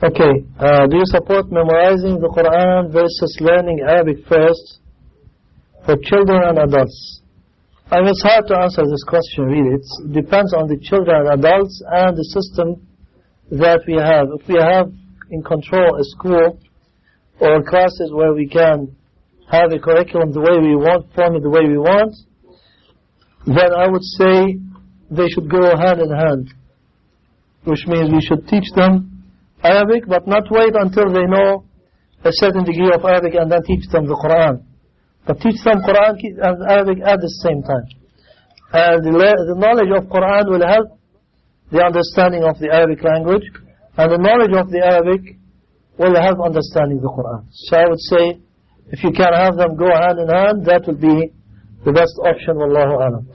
Okay, do you support memorizing the Qur'an versus learning Arabic first for children and adults? I mean, it's hard to answer this question really. It depends on the children and adults and the system that we have. If we have in control a school or classes where we can have a curriculum the way we want, form it the way we want, then I would say they should go hand in hand, which means we should teach them Arabic, but not wait until they know a certain degree of Arabic and then teach them the Qur'an. But teach them Qur'an and Arabic at the same time. And the knowledge of Qur'an will help the understanding of the Arabic language, and the knowledge of the Arabic will help understanding the Qur'an. So I would say, if you can have them go hand in hand, that would be the best option, wallahu alam.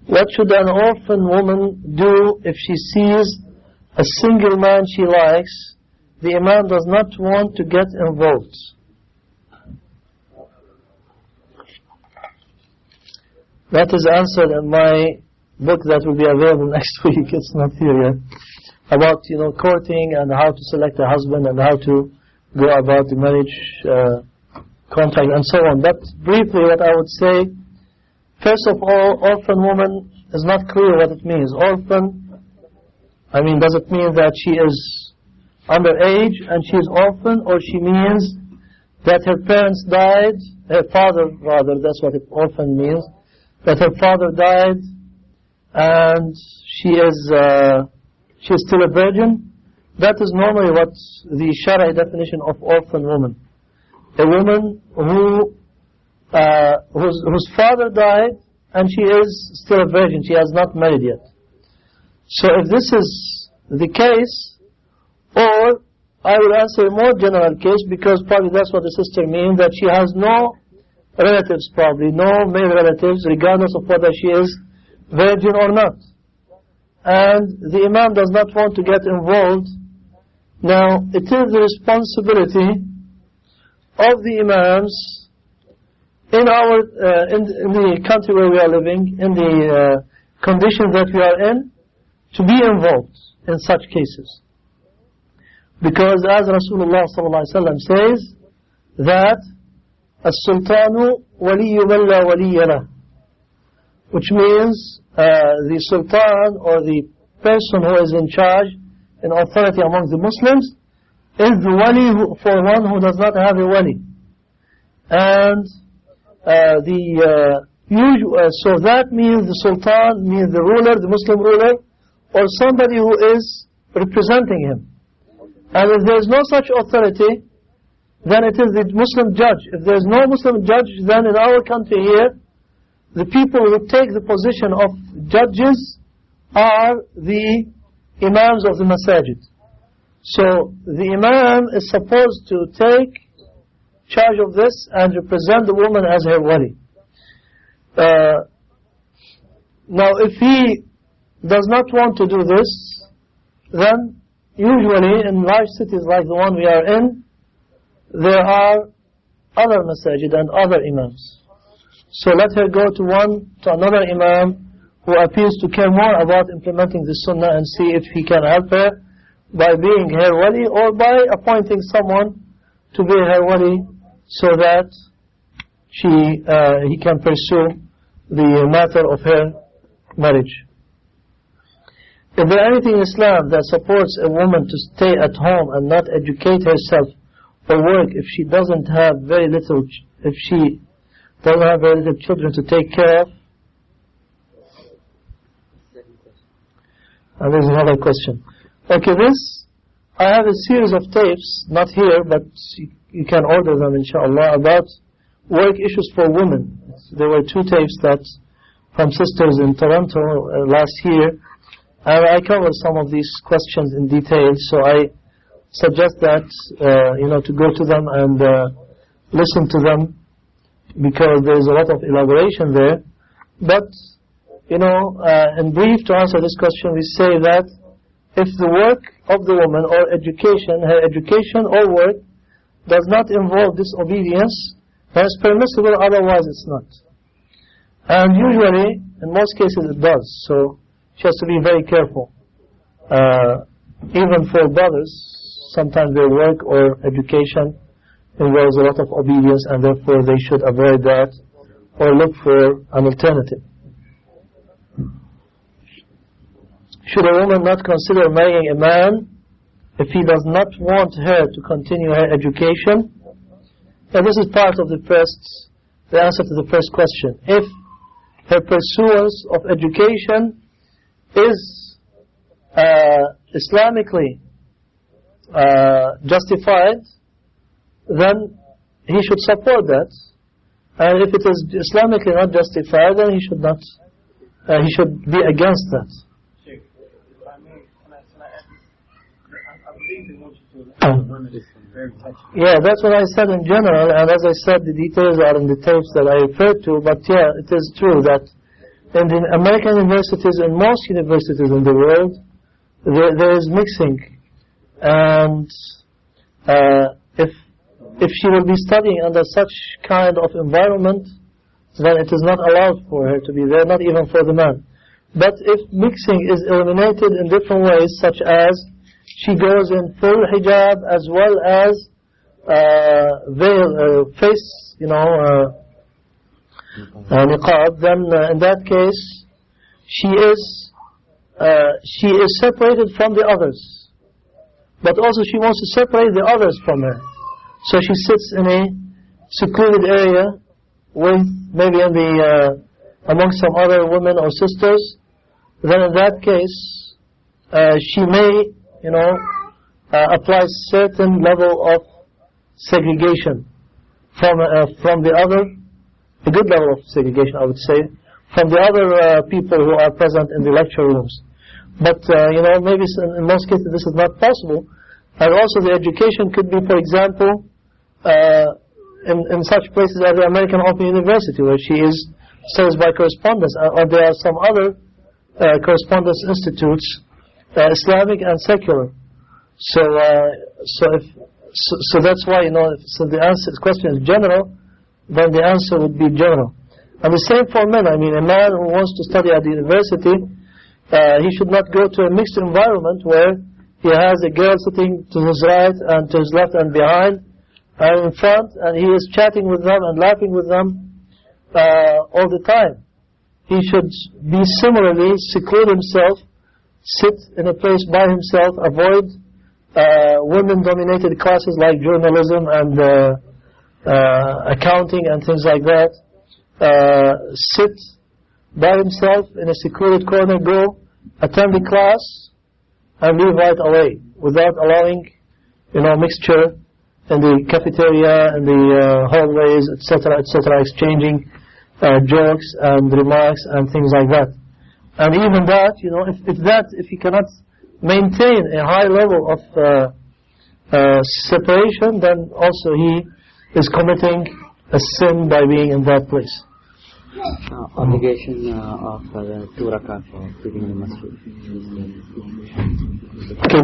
What should an orphan woman do if she sees a single man she likes, the Imam does not want to get involved? That is answered in my book that will be available next week. It's not here yet. About, courting and how to select a husband and how to go about the marriage contract and so on. But briefly what I would say, first of all, orphan woman is not clear what it means. Orphan, does it mean that she is underage and she is orphan, or she means that her parents died, her father rather, that's what orphan means, that her father died and she is still a virgin? That is normally what the Shari'i definition of orphan woman. A woman whose father died and she is still a virgin, she has not married yet. So if this is the case, or I will answer a more general case, because probably that's what the sister means, that she has no relatives, probably no male relatives, regardless of whether she is virgin or not, and the Imam does not want to get involved. Now it is the responsibility of the Imams in the country where we are living, in the conditions that we are in, to be involved in such cases, because as Rasulullah ﷺ says that as-sultanu waliyyu man la waliyya lah, which means the sultan or the person who is in charge, in authority among the Muslims, is the wali for one who does not have a wali. And so that means the sultan means the ruler, the Muslim ruler, or somebody who is representing him. And if there is no such authority, then it is the Muslim judge. If there is no Muslim judge, then in our country here, the people who take the position of judges are the Imams of the Masajid. So the Imam is supposed to take charge of this and represent the woman as her wali. Now if he does not want to do this, then usually in large cities like the one we are in, there are other masajid and other imams. So let her go to another imam who appears to care more about implementing the sunnah, and see if he can help her by being her wali or by appointing someone to be her wali, so that he can pursue the matter of her marriage. Is there anything in Islam that supports a woman to stay at home and not educate herself or work if she doesn't have very little children to take care of? And there's another question. Okay, I have a series of tapes, not here, but you can order them inshallah, about work issues for women. There were 2 tapes from sisters in Toronto last year, and I covered some of these questions in detail, so I suggest that, to go to them and listen to them, because there is a lot of elaboration there. But, in brief, to answer this question, we say that if the work of the woman or education, her education or work, does not involve disobedience, then it's permissible, otherwise it's not. And usually, in most cases it does, so she has to be very careful. even for brothers, sometimes their work or education involves a lot of obedience, and therefore they should avoid that or look for an alternative. Should a woman not consider marrying a man if he does not want her to continue her education? And this is part of the answer to the first question. If her pursuance of education is Islamically justified, then he should support that. And if it is Islamically not justified, then he should not. He should be against that. Yeah, that's what I said in general, and as I said, the details are in the tapes that I referred to. But yeah, it is true that in the American universities and most universities in the world, there is mixing, and if she will be studying under such kind of environment, then it is not allowed for her to be there, not even for the man. But if mixing is eliminated in different ways, such as she goes in full hijab as well as veil, face, niqab, then in that case she is separated from the others. But also she wants to separate the others from her. So she sits in a secluded area with maybe amongst some other women or sisters. Then in that case she may apply certain level of segregation from the other, a good level of segregation, I would say, from the other people who are present in the lecture rooms. But maybe in most cases this is not possible. And also the education could be, for example, in such places as the American Open University, where she studies by correspondence, or there are some other correspondence institutes, Islamic and secular. So that's why, so the question is general, then the answer would be general. And the same for men. I mean, a man who wants to study at the university, he should not go to a mixed environment where he has a girl sitting to his right and to his left and behind and in front, and he is chatting with them and laughing with them all the time. He should be similarly seclude himself, sit in a place by himself, avoid women-dominated classes like journalism and accounting and things like that. Sit by himself in a secluded corner, go attend the class and leave right away without allowing mixture in the cafeteria, in the hallways, etc., exchanging jokes and remarks and things like that. And even that, if he cannot maintain a high level of separation, then also he is committing a sin by being in that place. Obligation of the 2 rakat for sitting in the masjid. Okay,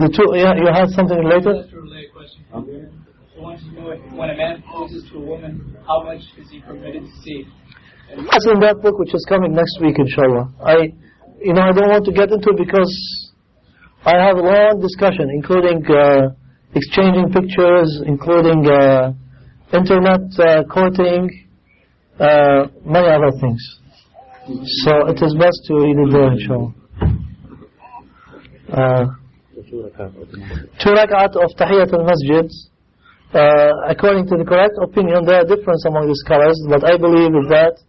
you have something related? That's a related question. Okay. I want to know when a man proposes to a woman, how much is he permitted to see? That's in that book which is coming next week, inshallah. I don't want to get into it because I have a long discussion, including exchanging pictures, including internet courting, many other things. So it is best to read it there, inshallah. 2 rakat of Tahiyyat al-Masjid. According to the correct opinion, there are differences among the scholars, but I believe that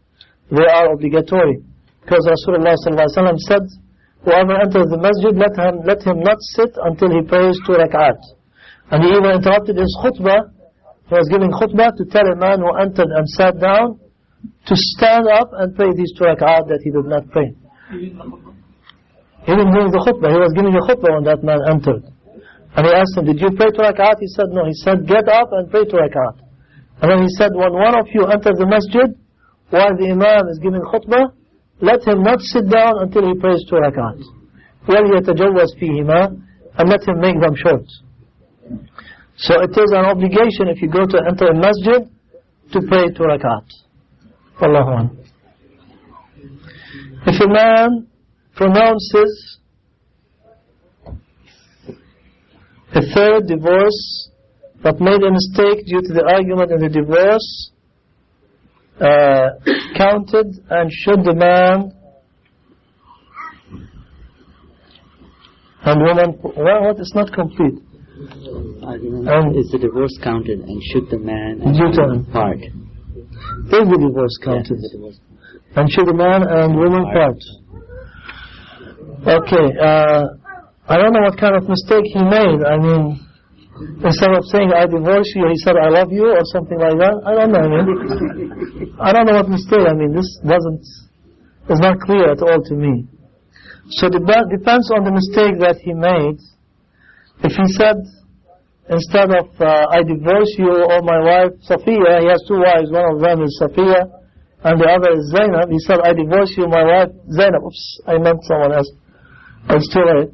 they are obligatory. Because Rasulullah ﷺ said, whoever enters the masjid, let him not sit until he prays 2 rakat. And he even interrupted his khutbah. He was giving khutbah to tell a man who entered and sat down to stand up and pray these 2 rakat that he did not pray. He didn't do the khutbah. He was giving a khutbah when that man entered. And he asked him, did you pray 2 rakat? He said, no. He said, get up and pray 2 rakat. And then he said, when one of you enters the masjid, while the imam is giving khutbah, let him not sit down until he prays 2 rakat. وَلْيَتَجَوَّزْ فِيهِمَا, and let him make them short. So it is an obligation if you go to enter a masjid to pray 2 rakat. Wallahu a'lam. If a man pronounces a third divorce but made a mistake due to the argument in the divorce counted, and should the man and woman, well, what is not complete? Argument is the divorce counted, and should the man and woman part? Is the divorce counted? Yes, the divorce. And should the man and woman part? Okay, I don't know what kind of mistake he made. I mean, instead of saying I divorce you, he said I love you or something like that. I don't know. I mean, I don't know what mistake. I mean, this is not clear at all to me. So it depends on the mistake that he made. If he said, instead of I divorce you or my wife Safiya, he has two wives, one of them is Safiya and the other is Zainab, he said I divorce you my wife Zainab. Oops, I meant someone else. It's too late.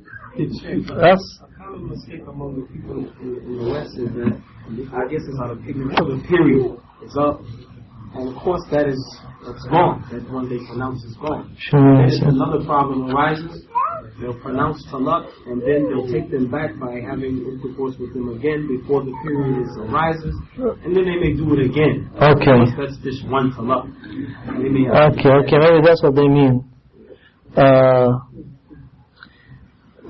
That's a common mistake among the people in the West is that, I guess it's out of ignorance, the period is up. And of course that's wrong. That one they pronounce is wrong. Sure. And if another problem arises, they'll pronounce talaq, and then they'll take them back by having intercourse with them again before the period arises, and then they may do it again. Okay. Once that's just one talaq. Okay, maybe that's what they mean.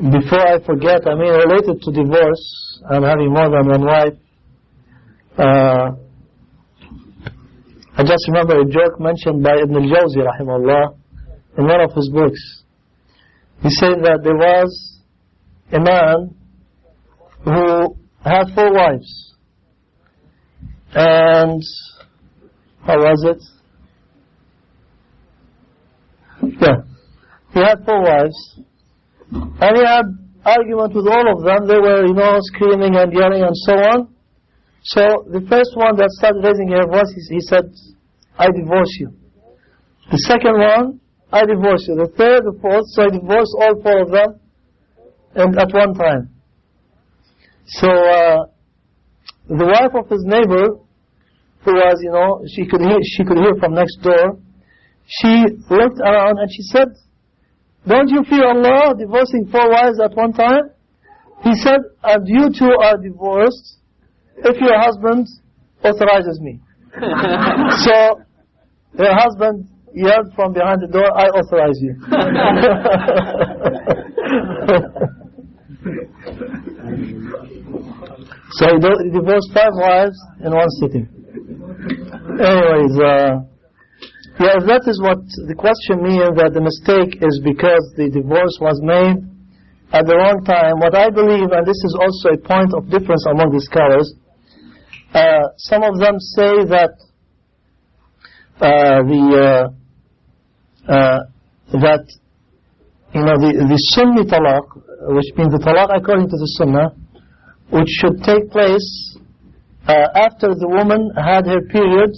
Before I forget, I mean, related to divorce and having more than one wife, I just remember a joke mentioned by Ibn al-Jawzi rahimahullah in one of his books. He said that there was a man who had 4 wives, and how was it? Yeah, he had 4 wives, and he had argument with all of them. They were, screaming and yelling and so on. So the first one that started raising her voice, he said, I divorce you. The second one, I divorce you. The third, the fourth, so I divorced all 4 of them and at one time. So the wife of his neighbor, who was, she could hear from next door, she looked around and she said, don't you fear Allah divorcing 4 wives at one time? He said, and you two are divorced if your husband authorizes me. So her husband yelled from behind the door, I authorize you. So he divorced 5 wives in one sitting. Anyways, if that is what the question means, that the mistake is because the divorce was made at the wrong time. What I believe, and this is also a point of difference among the scholars, some of them say that the Sunni talaq, which means the talaq according to the Sunnah, which should take place after the woman had her period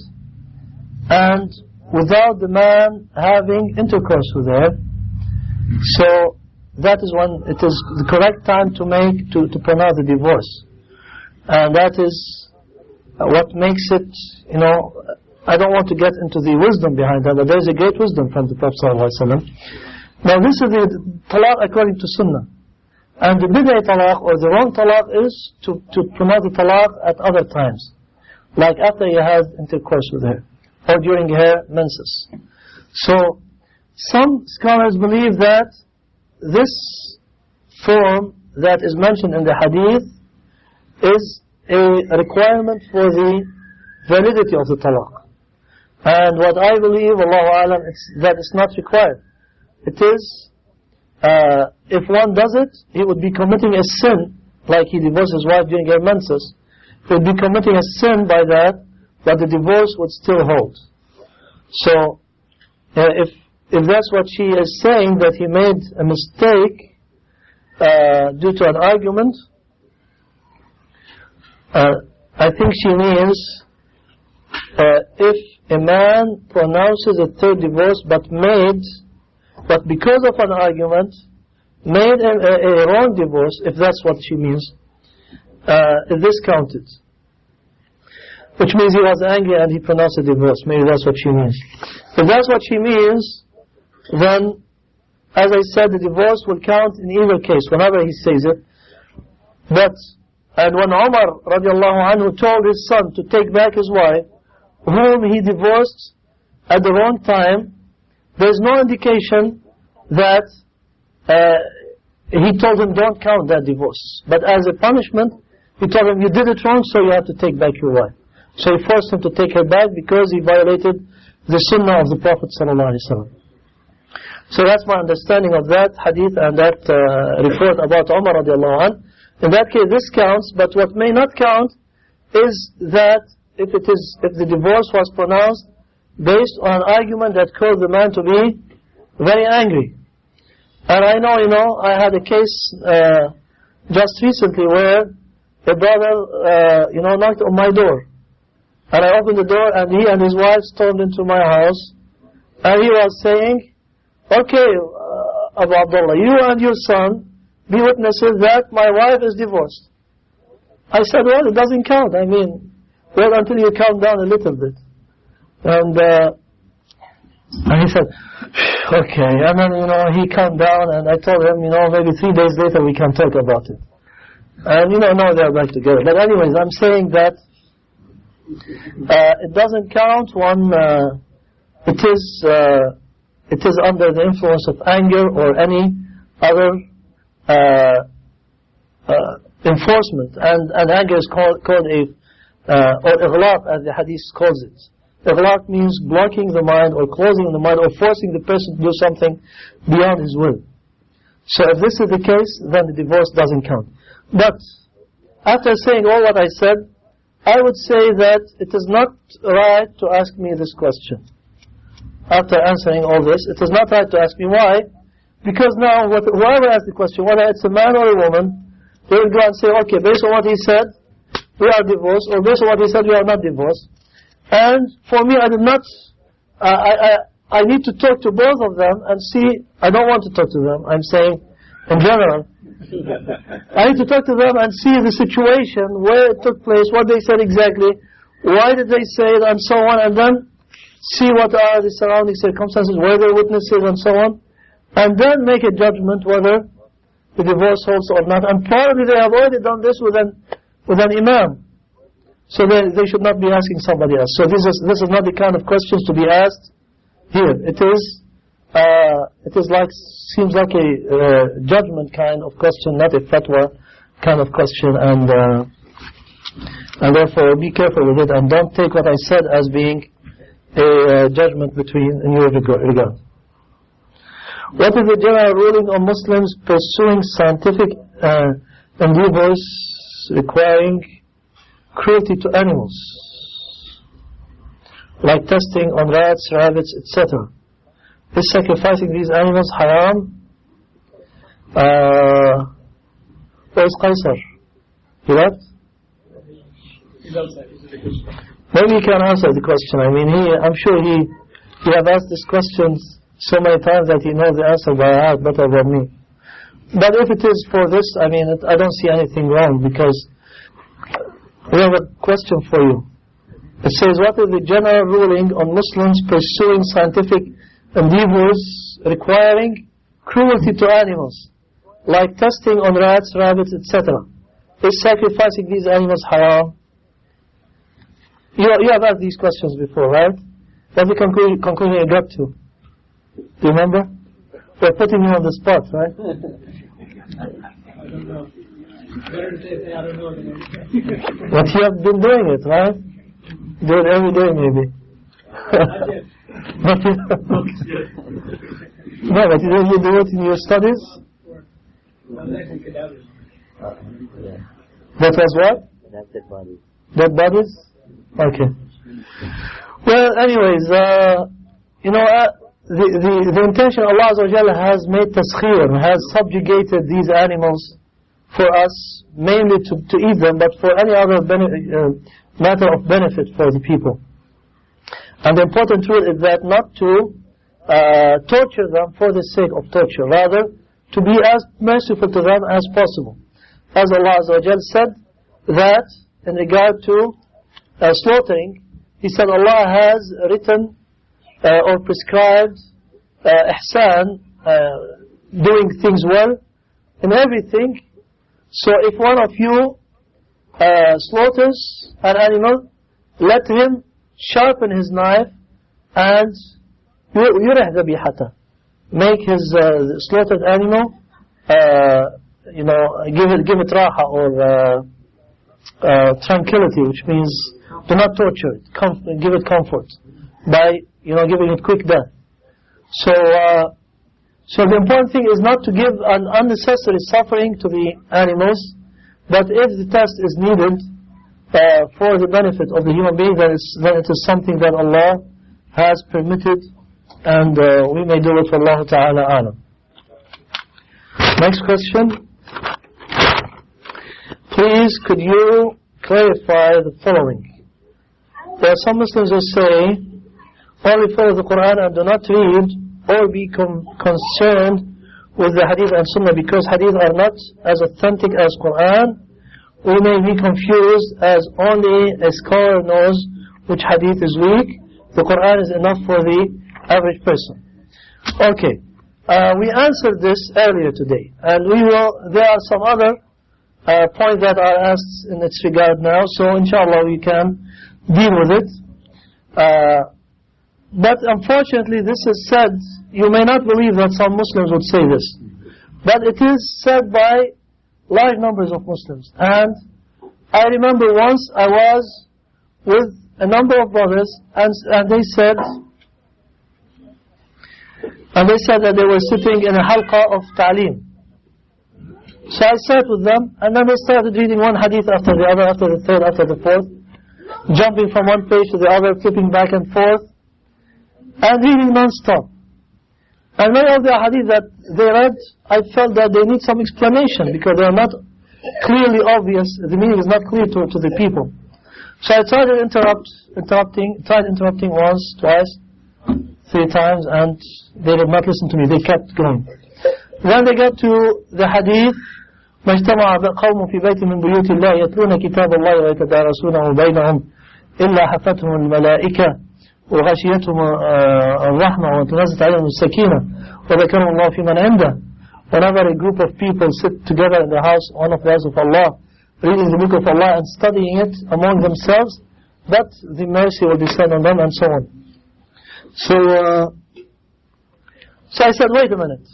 and without the man having intercourse with her. So that is when it is the correct time to pronounce the divorce, and that is what makes it, I don't want to get into the wisdom behind that, but there is a great wisdom from the Prophet ﷺ. Now this is the talaq according to Sunnah. And the bid'ah talaq, or the wrong talaq, is to pronounce the talaq at other times, like after he has intercourse with her, or during her menses. So, some scholars believe that this form that is mentioned in the hadith is a requirement for the validity of the talaq. And what I believe, Allahu A'lam, that it's not required. It is, if one does it, he would be committing a sin, like he divorced his wife during her menses. He would be committing a sin by that, but the divorce would still hold. So, if that's what she is saying, that he made a mistake due to an argument, I think she means if a man pronounces a third divorce but because of an argument made a wrong divorce, if that's what she means, is this counted? Which means he was angry and he pronounced a divorce. Maybe that's what she means. If that's what she means, then, as I said, the divorce will count in either case, whenever he says it. But And when Umar radiallahu anhu told his son to take back his wife, whom he divorced at the wrong time, there's no indication that he told him don't count that divorce. But as a punishment, he told him you did it wrong, so you have to take back your wife. So he forced him to take her back because he violated the sunnah of the Prophet sallallahu alaihi wasallam. So that's my understanding of that hadith and that report about Umar radiallahu anhu. In that case, this counts, but what may not count is that if the divorce was pronounced based on an argument that caused the man to be very angry. And I know, I had a case just recently where a brother, knocked on my door. And I opened the door and he and his wife stormed into my house. And he was saying, okay, Abu Abdullah, you and your son be witnesses that my wife is divorced. I said, well, it doesn't count. I mean, wait until you calm down a little bit. And he said, okay. And then, he calmed down and I told him, maybe 3 days later we can talk about it. And, now they're back together. But anyways, I'm saying that it doesn't count when it is under the influence of anger or any other enforcement. And anger is called or ighlaq, as the hadith calls it. Ighlaq means blocking the mind or closing the mind or forcing the person to do something beyond his will. So if this is the case, then the divorce doesn't count. But after saying all what I said, I would say that it is not right to ask me this question. After answering all this, it is not right to ask me why. Because now, whoever asks the question, whether it's a man or a woman, they will go and say, okay, based on what he said, we are divorced, or based on what he said, we are not divorced. And for me, I did not, I need to talk to both of them and see, I don't want to talk to them, I'm saying, in general, I need to talk to them and see the situation, where it took place, what they said exactly, why did they say it, and so on, and then see what are the surrounding circumstances, where they witnesses, and so on, and then make a judgment whether the divorce holds or not. And probably they have already done this with an imam, so they should not be asking somebody else. So this is not the kind of questions to be asked here. It is like, seems like a judgment kind of question, not a fatwa kind of question, and therefore be careful with it and don't take what I said as being a judgment in your regard. What is the general ruling on Muslims pursuing scientific endeavors requiring cruelty to animals, like testing on rats, rabbits, etc.? Is sacrificing these animals haram? Where is Qaisar? He left? Maybe he can answer the question. I mean, I'm sure he have asked this question so many times that he knows the answer by heart better than me. But if it is for this, I mean, I don't see anything wrong, because we have a question for you. It says, what is the general ruling on Muslims pursuing scientific endeavors requiring cruelty to animals, like testing on rats, rabbits, etc.? Is sacrificing these animals haram? You have asked these questions before, right? That's the conclusion you got to. Do you remember? We're putting you on the spot, right? I don't know. Better to say I don't know than anything. But you have been doing it, right? Do it every day, maybe. Not yet. No, but you do it in your studies? That was what? That's dead bodies. Dead bodies? Okay. Well, anyways, the intention Allah Azza wa Jalla has made taskhir, has subjugated these animals for us, mainly to eat them, but for any other matter of benefit for the people. And the important rule is that not to torture them for the sake of torture, rather to be as merciful to them as possible. As Allah Azza wa Jalla said that in regard to slaughtering, He said Allah has written or prescribed ihsan, doing things well in everything. So if one of you slaughters an animal, let him sharpen his knife and يُرِحْ ذَبِيحَةً, make his slaughtered animal, give it raha, or tranquility, which means do not torture it, give it comfort by giving it quick death. So the important thing is not to give an unnecessary suffering to the animals, but if the test is needed for the benefit of the human being, then it is something that Allah has permitted, and we may do it for Allah Ta'ala Alam. Next question. Please, could you clarify the following? There are some Muslims who say, only follow the Qur'an and do not read or be concerned with the Hadith and Sunnah, because Hadith are not as authentic as Qur'an. We may be confused, as only a scholar knows which Hadith is weak. The Qur'an is enough for the average person. Okay, we answered this earlier today, and there are some other points that are asked in its regard now, so inshallah we can deal with it. But unfortunately this is said, you may not believe that some Muslims would say this, but it is said by large numbers of Muslims. And I remember once I was with a number of brothers, and they said that they were sitting in a halqa of ta'aleem. So I sat with them, and then they started reading one hadith after the other, after the third, after the fourth, jumping from one page to the other, flipping back and forth, and reading non-stop. And many of the hadith that they read, I felt that they need some explanation, because they are not clearly obvious, the meaning is not clear to the people. So I tried interrupting once, twice, 3 times, and they did not listen to me, they kept going. Then they got to the hadith, ما اجتمع قوم في بيت من بيوت الله يتلون كتاب الله ويتدارسونه بينهم إلا حفتهم الملائكة وغشيتهم الرحمة وتنزلت عليهم السكينة وذكرهم الله في من عنده. Whenever a group of people sit together in the house, one of the house of Allah, reading the book of Allah and studying it among themselves, that the mercy will descend on them, and so on. So I said, wait a minute.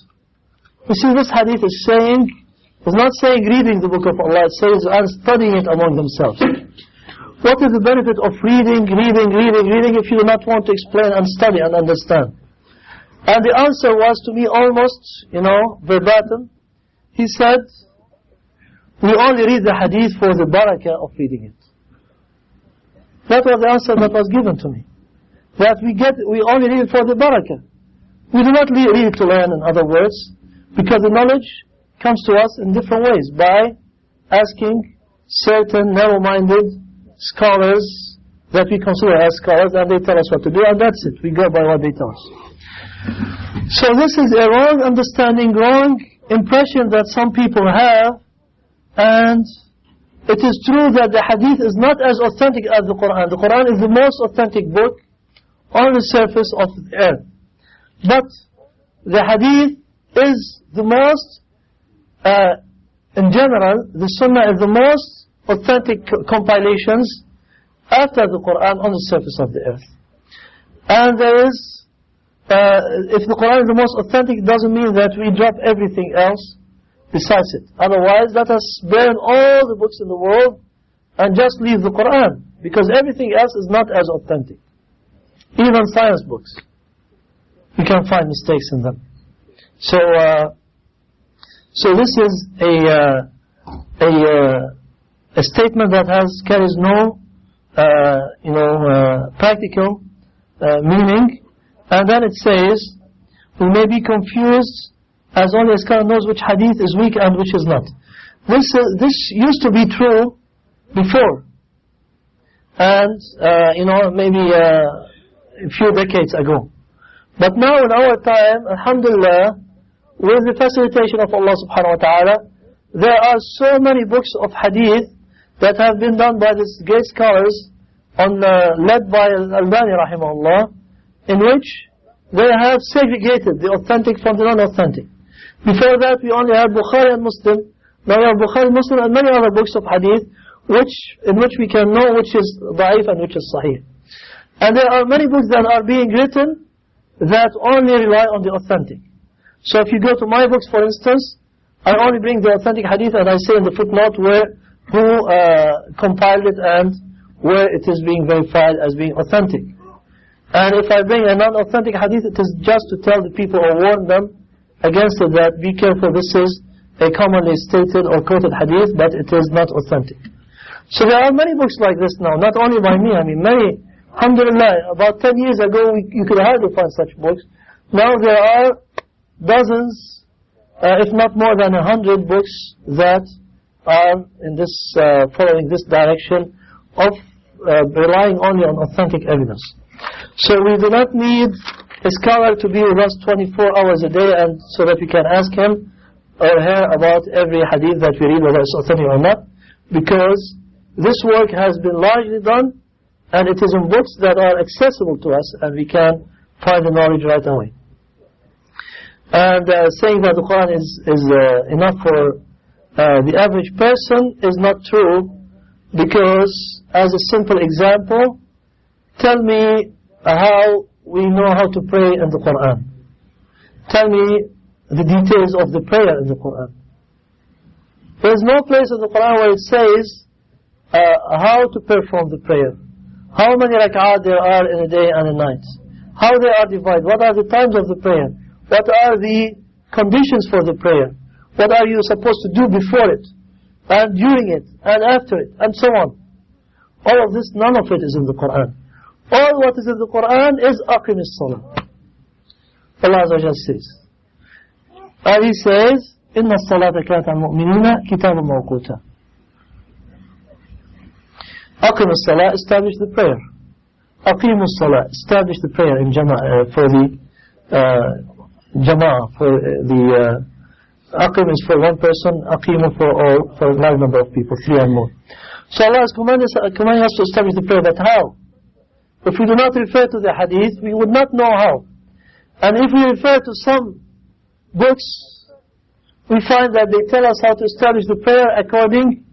You see, this hadith is not saying reading the book of Allah, it says studying it among themselves. What is the benefit of reading if you do not want to explain and study and understand? And the answer was to me almost, verbatim. He said, we only read the hadith for the barakah of reading it. That was the answer that was given to me. That we only read it for the barakah. We do not read it to learn, in other words, because the knowledge comes to us in different ways, by asking certain narrow-minded scholars that we consider as scholars, and they tell us what to do, and that's it. We go by what they tell us. So this is a wrong understanding, wrong impression that some people have, and it is true that the hadith is not as authentic as the Qur'an. The Qur'an is the most authentic book on the surface of the earth. But the hadith is the most, in general, the Sunnah is the most authentic compilations after the Qur'an on the surface of the earth. And there is, if the Qur'an is the most authentic, it doesn't mean that we drop everything else besides it. Otherwise, let us burn all the books in the world and just leave the Qur'an, because everything else is not as authentic. Even science books, you can find mistakes in them. So this is a statement that carries no practical meaning. And then it says, we may be confused, as only a scholar knows which hadith is weak and which is not. This used to be true before, and maybe a few decades ago. But now in our time, alhamdulillah, with the facilitation of Allah subhanahu wa ta'ala, there are so many books of hadith that have been done by these great scholars, led by al-Albani rahimahullah, in which they have segregated the authentic from the non-authentic. Before that we only had Bukhari and Muslim. Now we have Bukhari, Muslim and many other books of hadith in which we can know which is da'if and which is sahih. And there are many books that are being written that only rely on the authentic. So if you go to my books, for instance, I only bring the authentic hadith and I say in the footnote who compiled it and where it is being verified as being authentic. And if I bring a non-authentic hadith, it is just to tell the people or warn them against it, that be careful, this is a commonly stated or quoted hadith, but it is not authentic. So there are many books like this now, not only by me, I mean many. Alhamdulillah, about 10 years ago you could hardly find such books. Now there are dozens, if not more than 100 books that are in this, following this direction of relying only on authentic evidence. So we do not need a scholar to be with us 24 hours a day and so that we can ask him or her about every hadith that we read, whether it's authentic or not, because this work has been largely done and it is in books that are accessible to us and we can find the knowledge right away. And saying that the Qur'an is enough for the average person is not true, because as a simple example, tell me how we know how to pray in the Qur'an. Tell me the details of the prayer in the Qur'an. There is no place in the Qur'an where it says how to perform the prayer, how many rak'ah there are in a day and a night, how they are divided, what are the times of the prayer, what are the conditions for the prayer, what are you supposed to do before it, and during it, and after it, and so on. All of this, none of it is in the Qur'an. All what is in the Qur'an is أقم الصلاة. Allah Azza wa Jalla says. And He says, إن الصلاة كانت على المؤمنين كتابا موقوتا. أقم الصلاة, establish the prayer. أقيم الصلاة, establish the prayer in Jama'ah, for the Jama'ah, for the Aqim is for one person, Aqim for all, for a large number of people, 3 and more. So Allah has commanding us to establish the prayer, but how? If we do not refer to the hadith, we would not know how. And if we refer to some books, we find that they tell us how to establish the prayer according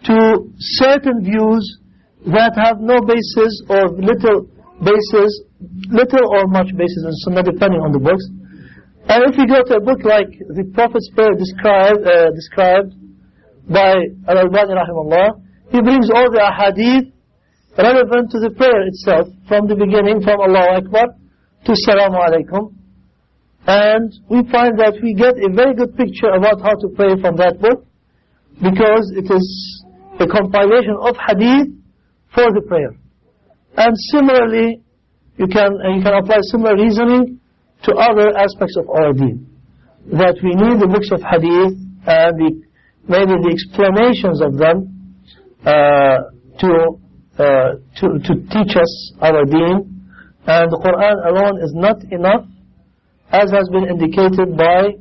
to certain views that have no basis or little or much basis in Sunnah, depending on the books. And if we go to a book like the Prophet's prayer described by al-Jibaly rahimahullah, he brings all the ahadith relevant to the prayer itself, from the beginning, from Allahu Akbar to Salamu Alaikum. And we find that we get a very good picture about how to pray from that book, because it is a compilation of hadith for the prayer. And similarly, you can apply similar reasoning to other aspects of our deen, that we need the books of hadith and maybe the explanations of them to teach us our deen. And the Qur'an alone is not enough, as has been indicated by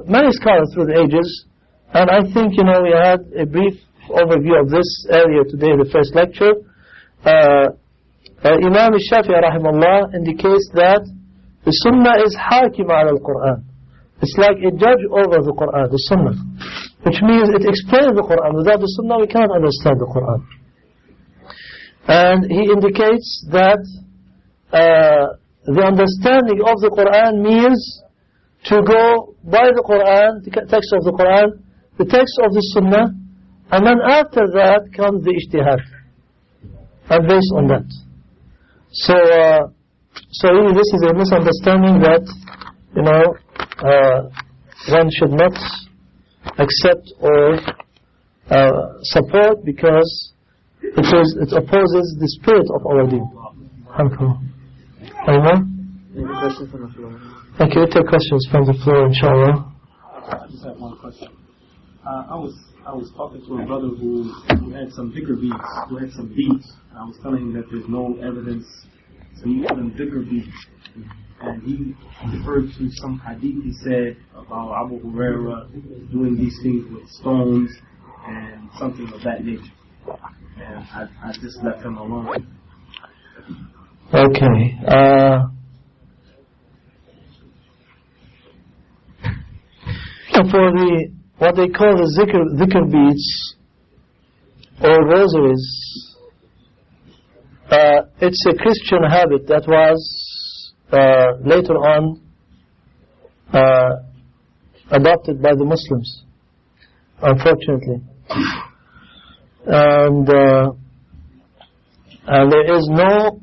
many scholars through the ages. And I think, we had a brief overview of this earlier today in the first lecture. Imam al-Shafi'i rahimahullah indicates that the Sunnah is hakim ala al-Qur'an. It's like a judge over the Qur'an, the Sunnah, which means it explains the Qur'an. Without the Sunnah we cannot understand the Qur'an. And he indicates that the understanding of the Qur'an means to go by the Qur'an, the text of the Qur'an, the text of the Sunnah, and then after that comes the ijtihad, and based on that. So really this is a misunderstanding that, one should not accept or support, because it opposes the spirit of our deen. Anyone? Any questions from the floor? Okay, we'll take questions from the floor, inshallah. I just have one question. I was talking to a brother who had some dhikr beats, who had some beats, and I was telling him that there's no evidence to use them dhikr beats. And he referred to some hadith he said about Abu Huraira doing these things with stones and something of that nature. And I just left him alone. Okay. For what they call the dhikr beats, or rosaries, it's a Christian habit that was later on adopted by the Muslims, unfortunately. And there is no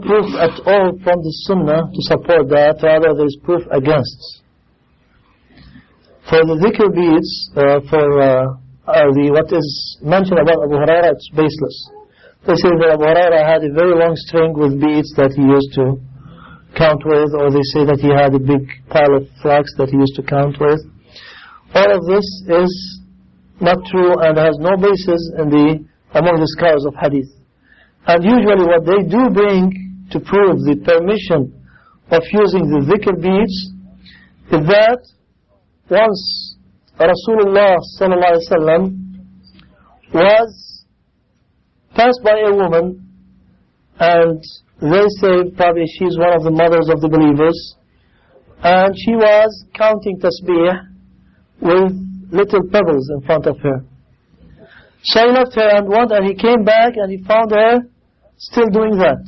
proof at all from the Sunnah to support that. Rather, there is proof against. For the dhikr beads, what is mentioned about Abu Hurairah, it's baseless. They say that Abu Hurairah had a very long string with beads that he used to count with, or they say that he had a big pile of flax that he used to count with. All of this is not true and has no basis among the scholars of Hadith. And usually what they do bring to prove the permission of using the dhikr beads is that once Rasulullah sallallahu alaihi wasallam was passed by a woman, and they say probably she's one of the mothers of the believers, and she was counting tasbih with little pebbles in front of her. So he left her and he came back and he found her still doing that.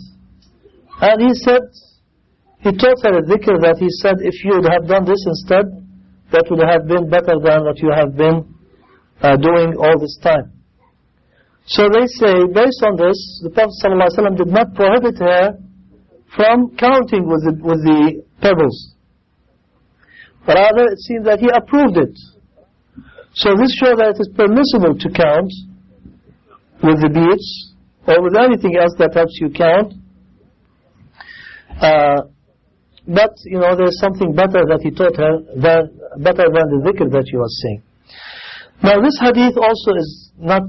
And he taught her a dhikr that he said, if you would have done this instead, that would have been better than what you have been doing all this time. So they say, based on this, the Prophet ﷺ did not prohibit her from counting with the pebbles. But rather, it seems that he approved it. So this shows that it is permissible to count with the beads or with anything else that helps you count. But, there's something better that he taught her, better than the dhikr that she was saying. Now this hadith also is not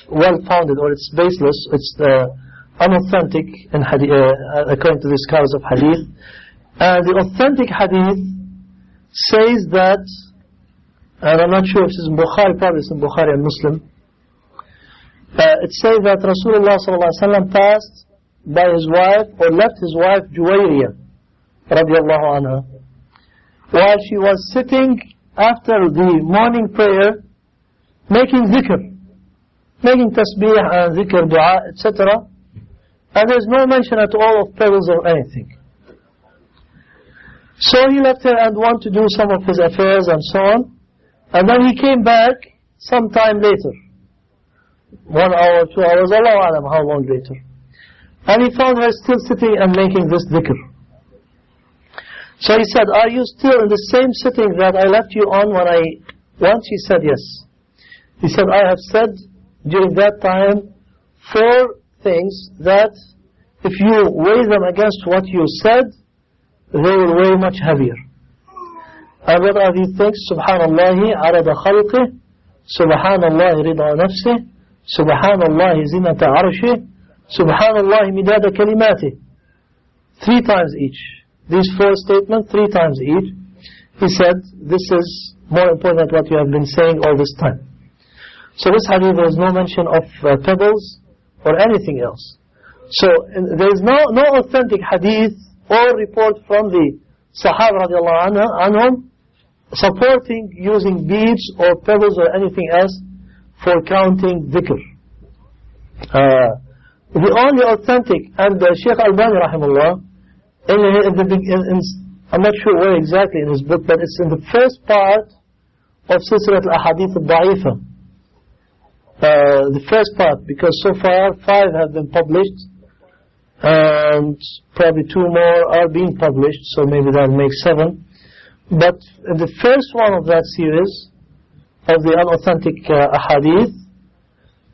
well-founded, or it's baseless. It's unauthentic in according to the scholars of hadith. And the authentic hadith says that, and I'm not sure if it's in Bukhari, probably it's in Bukhari and Muslim, it says that Rasulullah ﷺ passed by his wife, or left his wife Juwayriyah radiallahu anha, while she was sitting after the morning prayer making dhikr, making tasbih and dhikr, dua, etc. And there's no mention at all of pebbles or anything. So he left her and went to do some of his affairs and so on. And then he came back some time later. 1 hour, 2 hours, Allahu Alam, how long later. And he found her still sitting and making this dhikr. So he said, are you still in the same sitting that I left you on when I went? She said, yes. He said, I have said during that time 4 things that if you weigh them against what you said, they will weigh much heavier. And what are these things? Subhanallahi arada khalqih, Subhanallahi rida nafsih, Subhanallahi zinata arshih, Subhanallahi midada kalimatih. 3 times each. These 4 statements, 3 times each. He said, this is more important than what you have been saying all this time. So this hadith, there is no mention of pebbles or anything else. So there is no authentic hadith or report from the Sahaba radiallahu anhum supporting using beads or pebbles or anything else for counting dhikr. The only authentic, and Shaykh Albani rahimahullah, I'm not sure where exactly in his book, but it's in the first part of Silsilat al-Ahadith al-Da'ifa. The first part, because so far 5 have been published, and probably 2 more are being published, so maybe that will make 7. But in the first one of that series, of the unauthentic hadith,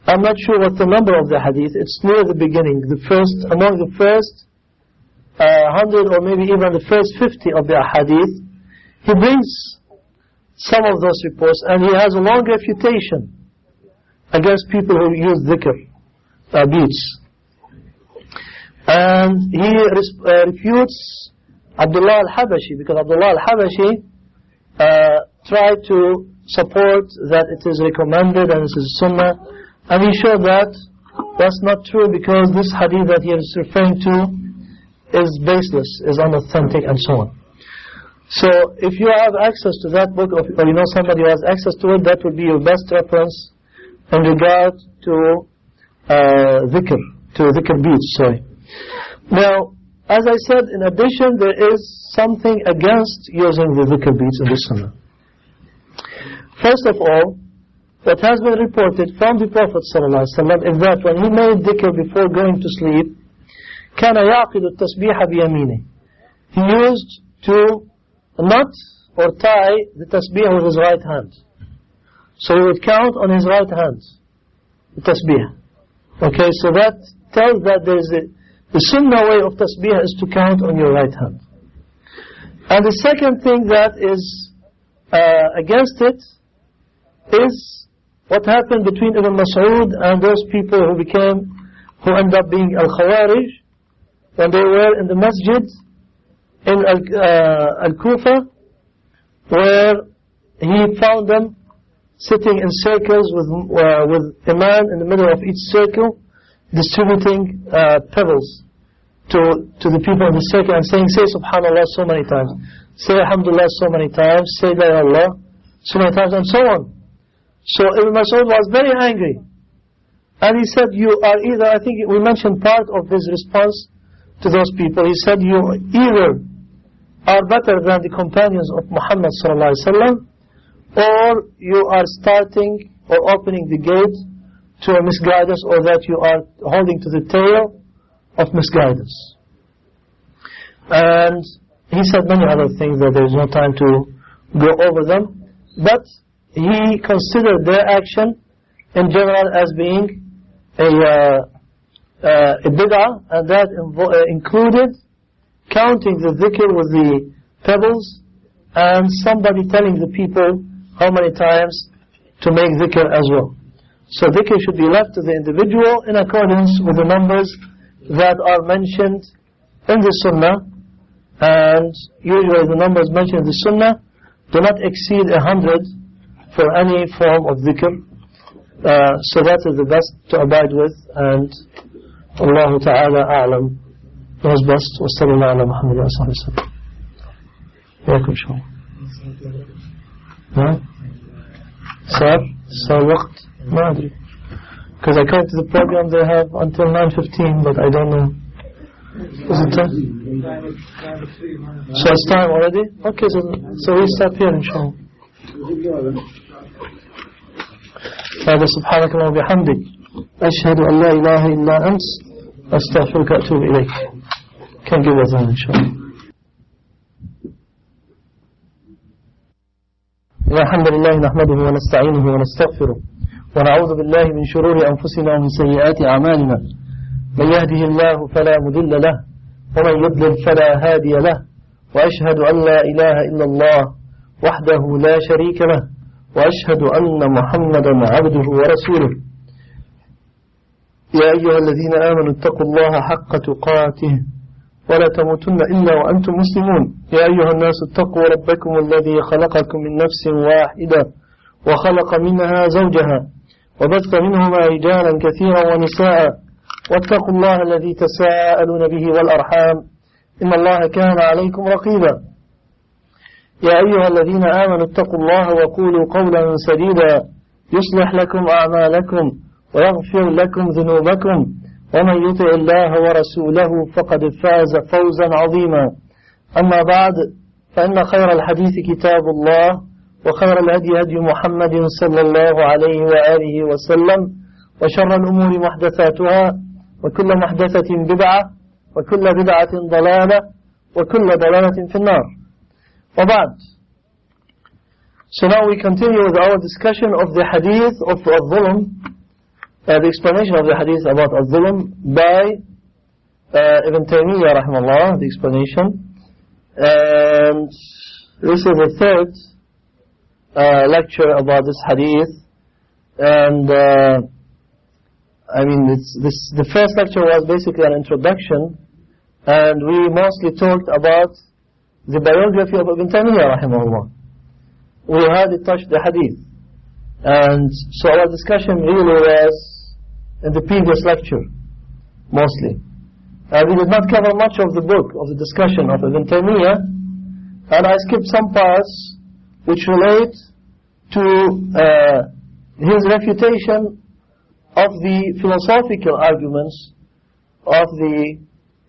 I'm not sure what the number of the hadith, it's near the beginning, among the first 100 or maybe even the first 50 of the hadith, he brings some of those reports, and he has a long refutation against people who use dhikr, beads. And he refutes Abdullah al-Habashi, because Abdullah al-Habashi tried to support that it is recommended and it is sunnah, and he showed that that's not true, because this hadith that he is referring to is baseless, is unauthentic, and so on. So if you have access to that book, or you know somebody who has access to it, that would be your best reference in regard to dhikr beats, sorry. Now, as I said, in addition, there is something against using the dhikr beats in the Sunnah. First of all, what has been reported from the Prophet ﷺ is that when he made dhikr before going to sleep, كان يعقد التسبيح بيمينه. He used to knot or tie the tasbih with his right hand. So he would count on his right hand, the tasbih. Okay, so that tells that there is the sunnah way of tasbih is to count on your right hand. And the second thing that is against it is what happened between Ibn Mas'ud and those people who end up being al-Khawarij when they were in the masjid in Al-Kufa, where he found them sitting in circles with a man in the middle of each circle, distributing pebbles to the people in the circle and saying, say Subhanallah so many times, say Alhamdulillah so many times, say La ilaha illallah so many times, and so on. So Ibn Mas'ud was very angry. And he said, you are either, I think we mentioned part of his response to those people. He said, you either are better than the companions of Muhammad sallallahu alaihi wasallam, or you are starting or opening the gate to a misguidance, or that you are holding to the tail of misguidance. And he said many other things that there is no time to go over them, but he considered their action in general as being a bid'ah, and that included counting the dhikr with the pebbles and somebody telling the people how many times to make dhikr as well. So dhikr should be left to the individual in accordance with the numbers that are mentioned in the sunnah, and usually the numbers mentioned in the sunnah do not exceed 100 for any form of dhikr. So that is the best to abide with, and Allah Ta'ala A'lam knows best. Wa sallallahu ala Muhammad wa sallam. Welcome, Shaw. No? Sir, waqt? Ma adri. Because according to the program they have until 9:15, but I don't know. Is it time? So it's time already? Okay, so we stop here, inshallah. هذا سبحانك اللهم وبحمدك أشهد أن لا إله إلا أنت أستغفرك وأتوب إليك. Can give us an inshallah. الحمد لله نحمده ونستعينه ونستغفره ونعوذ بالله من شرور أنفسنا ومن سيئات أعمالنا. من يهده الله فلا مضل له ومن يضلل فلا هادي له وأشهد أن لا إله إلا الله وحده لا شريك له وأشهد أن محمدا عبده ورسوله. يا أيها الذين آمنوا اتقوا الله حق تقاته ولا تموتن إلا وأنتم مسلمون. يا أيها الناس اتقوا ربكم الذي خلقكم من نفس واحدة وخلق منها زوجها وبث منهما رجالا كثيرا ونساء واتقوا الله الذي تساءلون به والأرحام إن الله كان عليكم رقيبا. يا أيها الذين آمنوا اتقوا الله وقولوا قولا سديدا يصلح لكم أعمالكم ويغفر لكم ذنوبكم ومن يطع الله ورسوله فقد فاز فوزا عظيما. أما بعد، فإن خير الحديث كتاب الله وخير الهدي هدي محمد صلى الله عليه وآله وسلم وشر الأمور محدثاتها وكل محدثة بدعة وكل بدعة ضلالة وكل ضلالة في النار. وبعد. So now we continue with our discussion of the hadith of al-Zulm, the explanation of the hadith about al-Zulm by Ibn Taymiyyah rahimahullah, the explanation. And this is the third lecture about this hadith. And I mean, the first lecture was basically an introduction, and we mostly talked about the biography of Ibn Taymiyyah rahimahullah. We hardly touched the hadith, and so our discussion really was in the previous lecture mostly. We did not cover much of the book of the discussion of Ibn Taymiyyah, and I skipped some parts which relate to his refutation of the philosophical arguments of the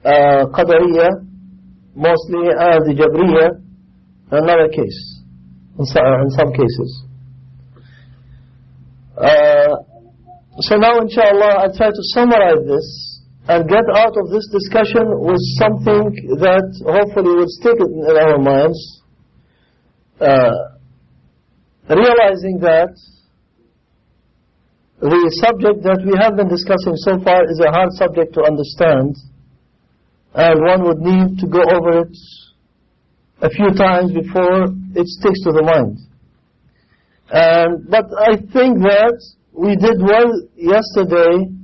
Qadariyah, mostly the Jabriyah, another case, in some cases. So now inshallah I'll try to summarize this and get out of this discussion with something that hopefully will stick in our minds, realizing that the subject that we have been discussing so far is a hard subject to understand, and one would need to go over it a few times before it sticks to the mind. But I think that we did well yesterday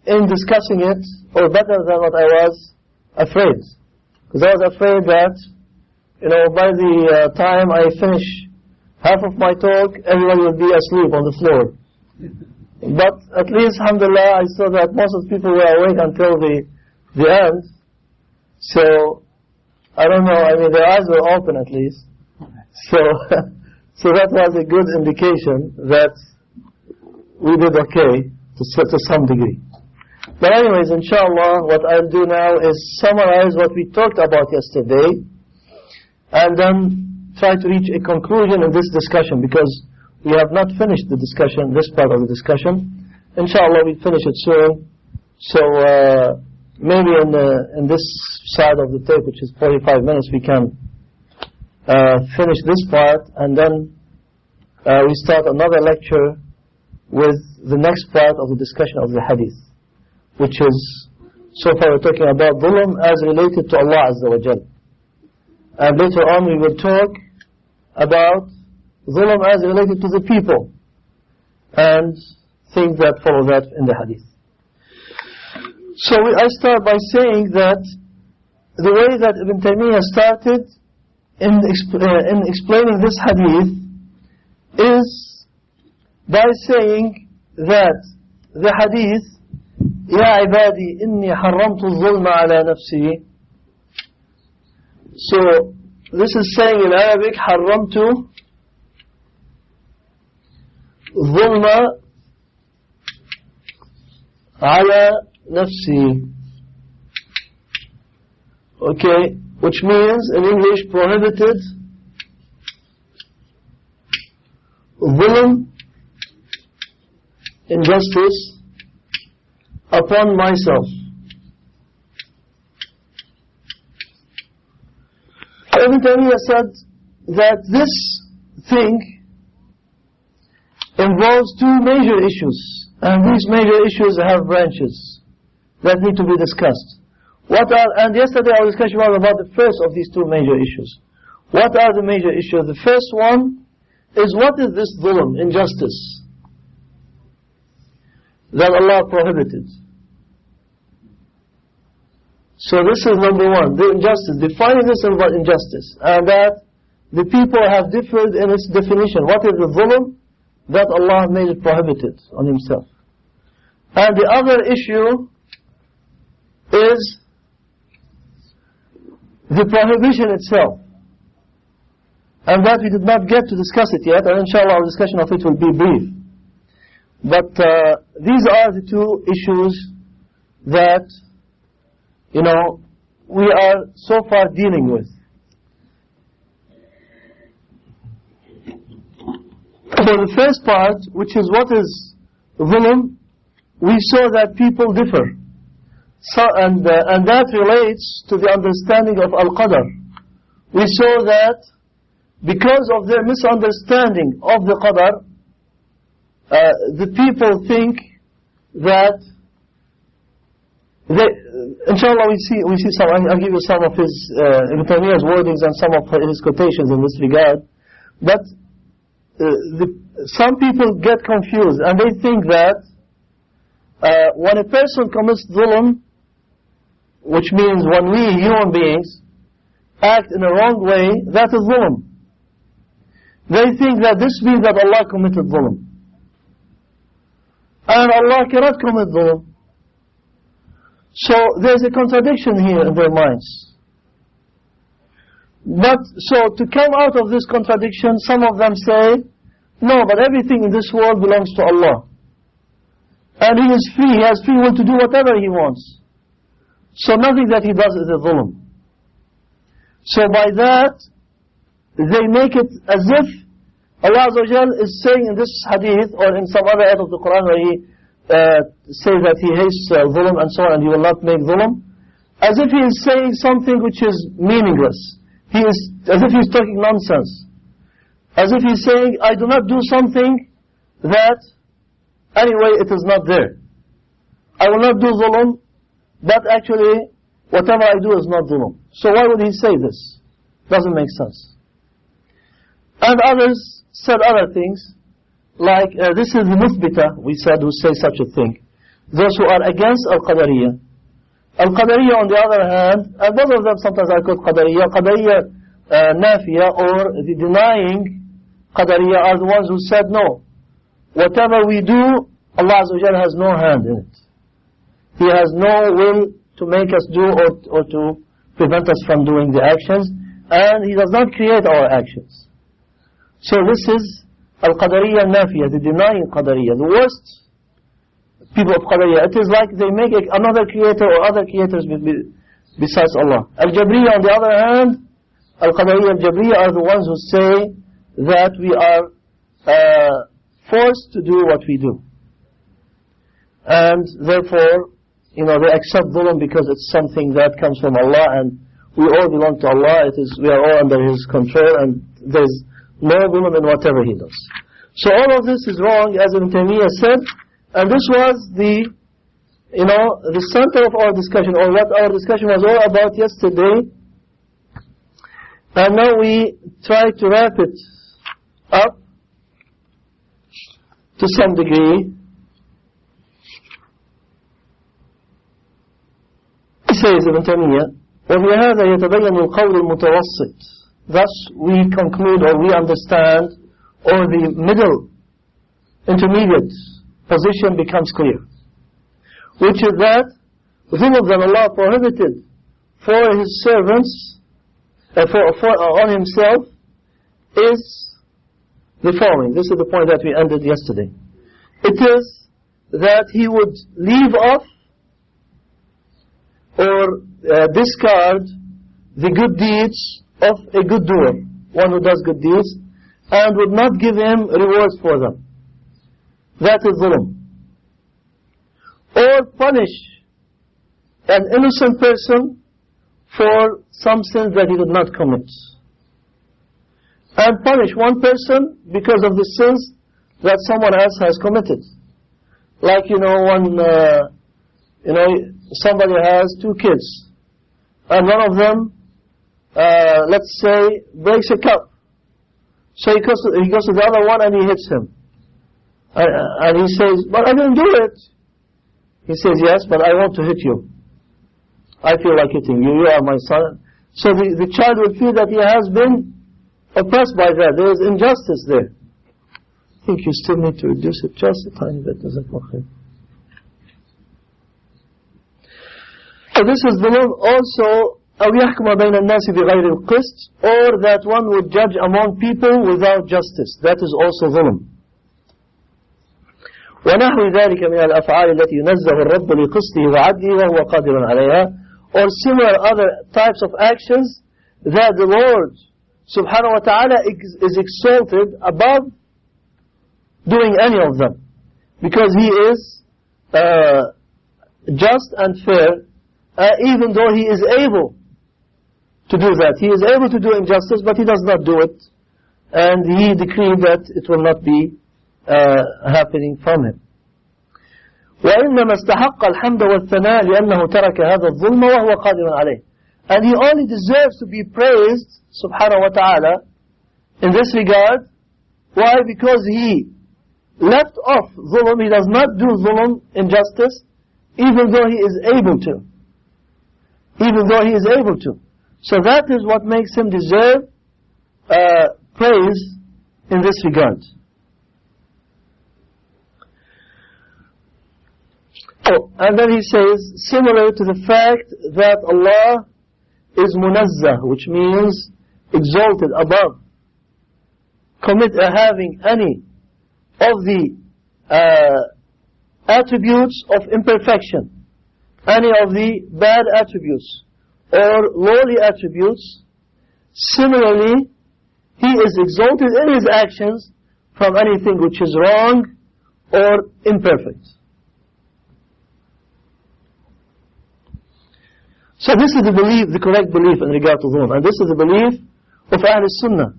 in discussing it, or better than what I was afraid. Because I was afraid that, by the time I finish half of my talk, everyone will be asleep on the floor. But at least, alhamdulillah, I saw that most of the people were awake until the end. So, I don't know, their eyes were open at least. So that was a good indication that we did okay to some degree. But anyways, inshallah, what I'll do now is summarize what we talked about yesterday, and then try to reach a conclusion in this discussion, because we have not finished the discussion, this part of the discussion. Inshallah, we'll finish it soon. So maybe in this side of the tape, which is 45 minutes, we can finish this part, and then we start another lecture with the next part of the discussion of the Hadith, which is, so far we're talking about dhulm as related to Allah Azza wa Jal. And later on we will talk about dhulm as related to the people, and things that follow that in the Hadith. So I start by saying that the way that Ibn Taymiyyah started in explaining this Hadith is by saying that the Hadith, يا عبادي إني حرمت الظلم على نفسي. So this is saying in Arabic, حرمت الظلم على نفسي. Okay, which means in English prohibited dhulm, injustice, upon myself. Ibn Taymiyyah said that this thing involves two major issues, and these major issues have branches that need to be discussed. And yesterday our discussion was about the first of these two major issues. What are the major issues? The first one is, what is this dhulm, injustice, that Allah prohibited? So this is number one, the injustice, defining this injustice, and that the people have differed in its definition. What is the dhulm that Allah made it prohibited on Himself? And the other issue is the prohibition itself, and that we did not get to discuss it yet, and inshallah our discussion of it will be brief. But these are the two issues that we are so far dealing with. So the first part, which is what is dhulm, we saw that people differ. So, and that relates to the understanding of al-qadar. We saw that because of their misunderstanding of the qadar, the people think that inshallah we see some. I'll give you some of his Ibn Taymiyyah's wordings and some of his quotations in this regard. But some people get confused, and they think that when a person commits dhulm, which means when we human beings act in a wrong way, that is dhulm. They think that this means that Allah committed dhulm, and Allah cannot commit dhulm. So there's a contradiction here in their minds. But, so to come out of this contradiction, some of them say, no, but everything in this world belongs to Allah. And He is free, He has free will to do whatever He wants. So nothing that He does is a dhulm. So by that, they make it as if Allah Azza wa Jal is saying in this hadith or in some other ayat of the Qur'an where He says that He hates dhulm and so on and He will not make dhulm, as if He is saying something which is meaningless. As if He is talking nonsense. As if He is saying, I do not do something that anyway it is not there. I will not do dhulm, but actually whatever I do is not dhulm. So why would He say this? Doesn't make sense. And others said other things, like this is the muthbita, we said, who say such a thing. Those who are against al-Qadariyah. Al-Qadariyah on the other hand, and both of them sometimes are called Qadariyah, Nafiya, or the denying Qadariyah are the ones who said no. Whatever we do, Allah Azza wa Jalla has no hand in it. He has no will to make us do or to prevent us from doing the actions, and He does not create our actions. So this is Al-Qadariyah Nafiya, the denying Qadariyah, the worst people of Qadariyah. It is like they make another creator or other creators besides Allah. Al-Jabriyah on the other hand, Al-Qadariyah Al-Jabriyah are the ones who say that we are forced to do what we do. And therefore, they accept dhulm because it's something that comes from Allah and we all belong to Allah. We are all under His control and there's no dhulm in whatever He does. So all of this is wrong, as Ibn Taymiyyah said, and this was the center of our discussion, or what our discussion was all about yesterday. And now we try to wrap it up to some degree. He says, Ibn Taymiyyah, وَبِهَذَا يَتَبَيَّنُ الْقَوْلُ الْمُتَوَسِّطِ. Thus we conclude or we understand, or the middle, intermediate position becomes clear. Which is that dhulm that Allah prohibited for His servants, on Himself, is the following. This is the point that we ended yesterday. It is that He would leave off or discard the good deeds of a good doer, one who does good deeds, and would not give him rewards for them. That is dhulm. Or punish an innocent person for some sins that he did not commit. And punish one person because of the sins that someone else has committed. Like, somebody has two kids, and one of them, let's say, breaks a cup. So he goes to the other one and he hits him. And he says, but I didn't do it. He says, yes, but I want to hit you. I feel like hitting you. You are my son. So the child will feel that he has been oppressed by that. There is injustice there. I think you still need to reduce it just a tiny bit. Doesn't work. So this is the law also, أو يحكم بين الناس بغير القسط, or that one would judge among people without justice. That is also ظلم. ونحو ذلك من الأفعال التي ينزه الرب لقسطه وعدله وهو قادر عليها, or similar other types of actions that the Lord subhanahu wa ta'ala is exalted above doing any of them, because He is just and fair, even though He is able to do that. He is able to do injustice, but He does not do it, and He decreed that it will not be happening from Him. وإنما استحق الحمد والثناء لأنه ترك هذا الظلم وهو قادر عليه. And He only deserves to be praised, subhanahu wa ta'ala, in this regard. Why? Because He left off zulm. He does not do zulm, injustice, even though He is able to. Even though He is able to. So that is what makes Him deserve praise in this regard. Oh, and then he says, similar to the fact that Allah is munazzah, which means exalted above having any of the attributes of imperfection, any of the bad attributes or lowly attributes, similarly he is exalted in his actions from anything which is wrong or imperfect. So this is the belief, the correct belief in regard to dhulm, and this is the belief of Ahl Sunnah.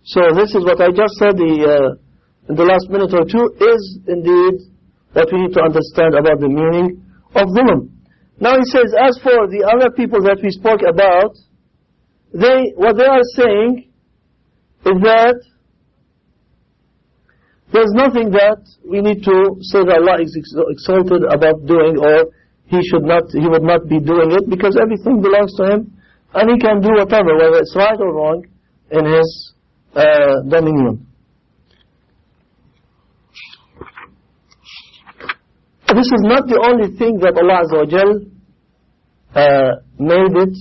So this is what I just said in the last minute or two is indeed what we need to understand about the meaning of dhulm. Now he says, as for the other people that we spoke about, what they are saying is that there's nothing that we need to say that Allah is exalted about doing, or he would not be doing it, because everything belongs to him and he can do whatever, whether it's right or wrong, in his dominion. This is not the only thing that Allah Azza wa Jal made it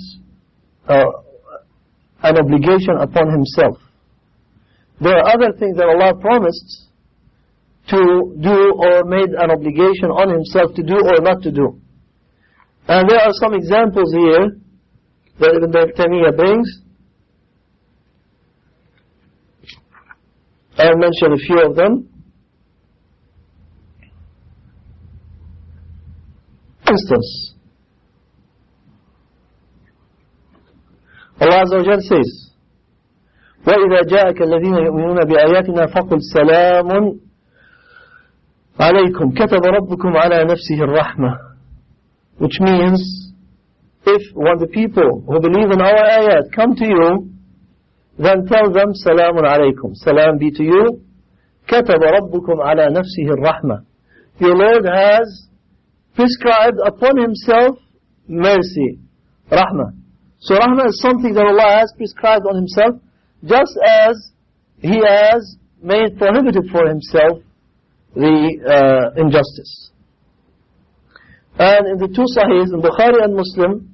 an obligation upon himself. There are other things that Allah promised to do or made an obligation on himself to do or not to do. And there are some examples here that Ibn Taymiyyah brings. I'll mention a few of them. For instance, Allah Azza wa Jal says, وَإِذَا جَاءَكَ الَّذِينَ يُؤْمِنُونَ بِآيَاتِنَا فَقُلْ سَلَامٌ عَلَيْكُمْ كَتَبَ رَبُّكُمْ عَلَى نَفْسِهِ الرَّحْمَةِ. Which means, when the people who believe in our ayat come to you, then tell them, Salamun alaykum, salam be to you. كَتَبَ رَبُّكُمْ عَلَى نَفْسِهِ الرَّحْمَةِ. Your Lord has prescribed upon himself mercy, rahmah. So rahmah is something that Allah has prescribed on himself, just as he has made prohibited for himself the injustice. And in the two Sahihs, in Bukhari and Muslim,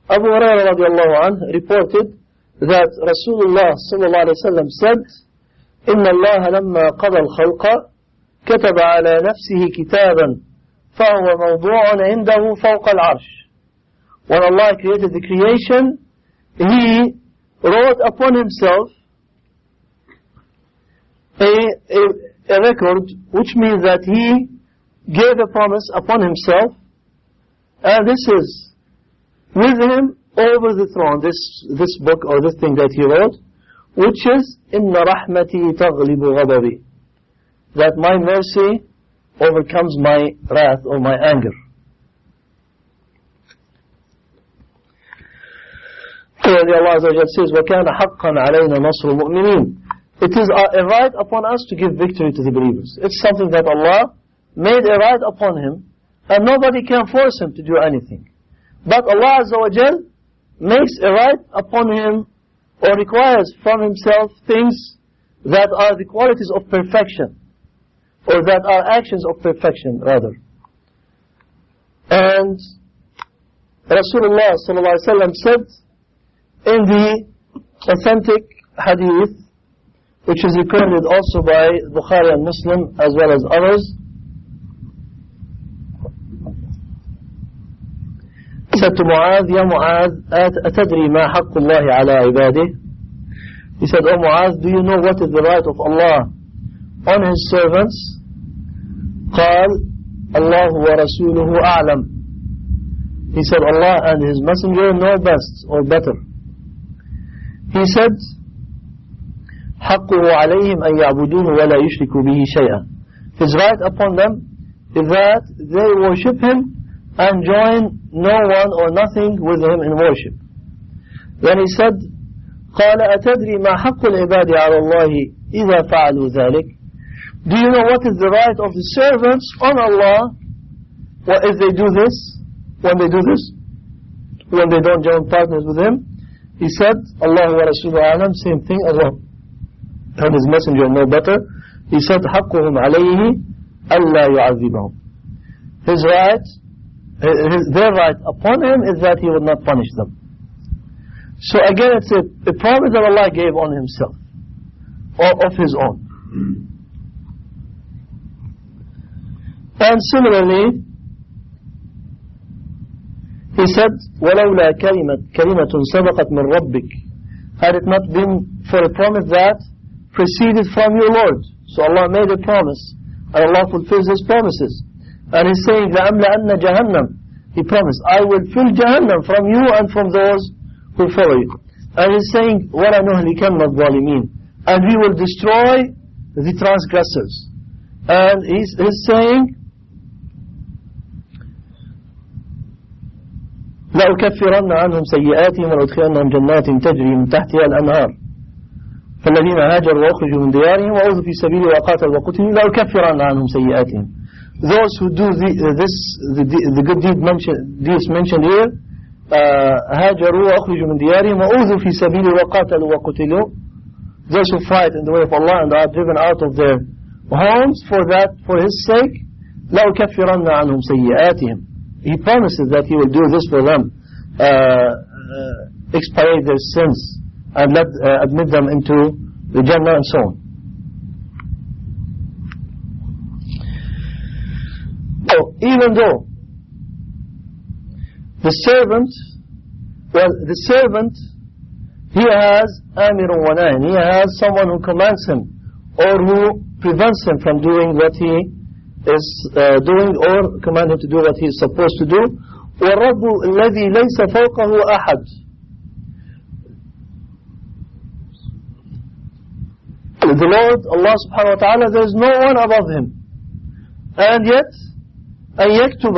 Abu Hurairah radiallahu anhu reported that Rasulullah sallallahu alayhi wa sallam said, إِنَّ اللَّهَ لَمَّا قَضَى الْخَلْقَ كَتَبَ عَلَى نَفْسِهِ كِتَابًا فَهُوَ مَوْضُوعٌ عِنْدَهُ فَوْقَ الْعَرْشِ. When Allah created the creation, He wrote upon Himself a record, which means that He gave a promise upon Himself, and this is with Him over the throne, this book or this thing that He wrote, which is إِنَّ رَحْمَتِي تَغْلِبُ غَضَبِي, that my mercy overcomes my wrath or my anger. Clearly Allah Azza wa Jalla says, وَكَانَ حَقًّا عَلَيْنَا نَصْرُ الْمُؤْمِنِينَ. It is a right upon us to give victory to the believers. It's something that Allah made a right upon Him, and nobody can force Him to do anything. But Allah Azza wa Jal makes a right upon Him, or requires from Himself things that are the qualities of perfection, or that are actions of perfection rather. And Rasulullah sallallahu alaihi wasallam said in the authentic hadith, which is recorded also by Bukhari and Muslim as well as others, he said to Mu'adh, Ya Mu'adh, أتدري ما حق الله على عباده? He said, O Mu'adh, do you know what is the right of Allah on His servants? قال الله ورسوله أعلم. He said, Allah and His Messenger know best or better. He said, حقه عليهم أن يعبدوه ولا يشركوا به شيئا. His right upon them is that they worship Him and join no one or nothing with Him in worship. Then he said, قال أتدري ما حق العباد على الله إذا فعلوا ذلك? Do you know what is the right of the servants on Allah? What if they do this? When they do this? When they don't join partners with Him? He said, Allah wa Rasuluhu A'lam, same thing, Allah and His Messenger know better. He said, حقهم عليه ألا يعذبهم. His right, their right upon Him is that He would not punish them. So again, it's a promise that Allah gave on Himself, or of His own. And similarly, He said, وَلَوْلَا كَلِمَةٌ سَبَقَتْ مِنْ رَبِّكَ. Had it not been for a promise that proceeded from your Lord. So Allah made a promise, and Allah fulfills His promises. And He's saying, لَأَمْلَأَنَّ جَهَنَّمْ. He promised, I will fill Jahannam from you and from those who follow you. And He's saying, وَلَنُهْلِكَنَّ الظَّالِمِينَ. And we will destroy the transgressors. And He's saying, لأكفرن عنهم سيئاتهم ولأدخلنهم جنات تجري من تحتها الأنهار فالذين هاجروا وأخرجوا من ديارهم وأوذوا في سبيلي وقاتلوا وقتلوا لأكفرن عنهم سيئاتهم. Those who do the good deeds mentioned here, هاجروا وأخرجوا من ديارهم وأوذوا في سبيلي وقاتلوا وقتلوا. Those who fight in the way of Allah and are driven out of their homes for His sake, لأكفرن عنهم سيئاتهم. He promises that He will do this for them, expiate their sins and admit them into the Jannah and so on. So even though the servant, he has amirun wa nahin, he has someone who commands him or who prevents him from doing what he is doing, or command him to do what he is supposed to do. وَالرَّبُّ الَّذِي لَيْسَ فَوْقَهُ أَحَدٌ. The Lord, Allah subhanahu wa ta'ala, there is no one above Him. And yet, أن يكتب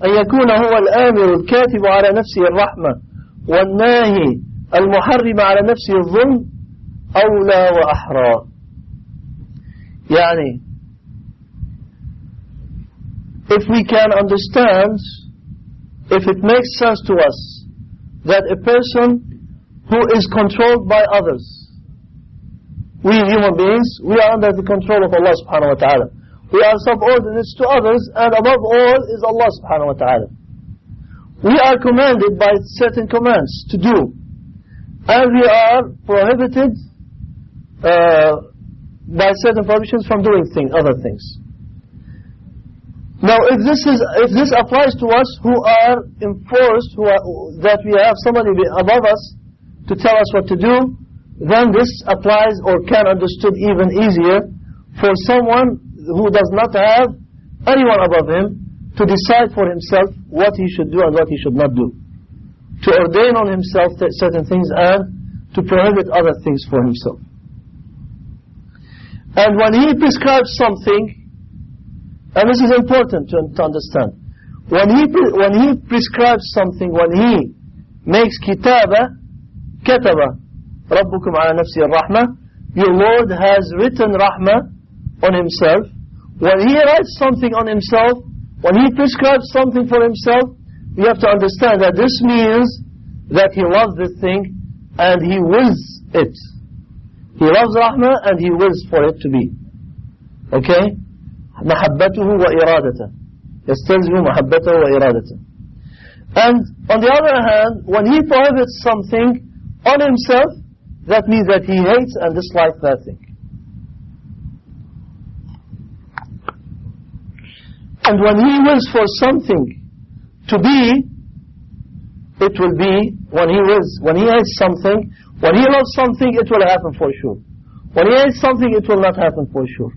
أن يكون هو الآمر الكاتب على نفسه الرحمة والناهي المحرم على نفسه الظلم أولى وأحرى. يعني, if we can understand, if it makes sense to us, that a person who is controlled by others, we human beings, we are under the control of Allah subhanahu wa ta'ala. We are subordinates to others, and above all is Allah subhanahu wa ta'ala. We are commanded by certain commands to do, and we are prohibited by certain prohibitions from doing other things. Now, if this applies to us who are enforced, that we have somebody above us to tell us what to do, then this applies or can understood even easier for someone who does not have anyone above him to decide for himself what he should do and what he should not do, to ordain on himself certain things and to prohibit other things for himself. And when he prescribes something, and this is important to understand, when he prescribes something, when he makes kataba rabbukum ala nafsi ar-rahmah, your Lord has written rahmah on Himself. When He writes something on Himself, when He prescribes something for Himself, you have to understand that this means that He loves this thing and He wills it. He loves rahmah and He wills for it to be. Okay? محبته وإرادته يستلزم محبته وإرادته. And on the other hand, when He prohibits something on Himself, that means that He hates and dislikes that thing. And when He wills for something to be, it will be. When He wills, when He hates something, when He loves something, it will happen for sure. When He hates something, it will not happen for sure.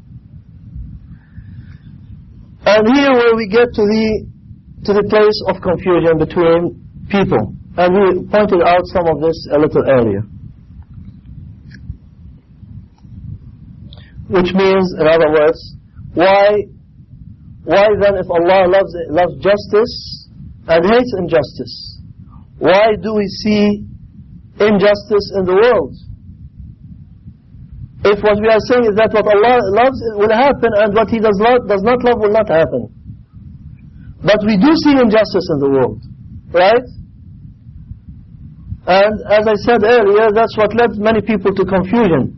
And here where we get to the place of confusion between people, and we pointed out some of this a little earlier. Which means, in other words, why then, if Allah loves justice and hates injustice, why do we see injustice in the world? If what we are saying is that what Allah loves will happen, and what He does not love will not happen. But we do see injustice in the world, right? And as I said earlier, that's what led many people to confusion.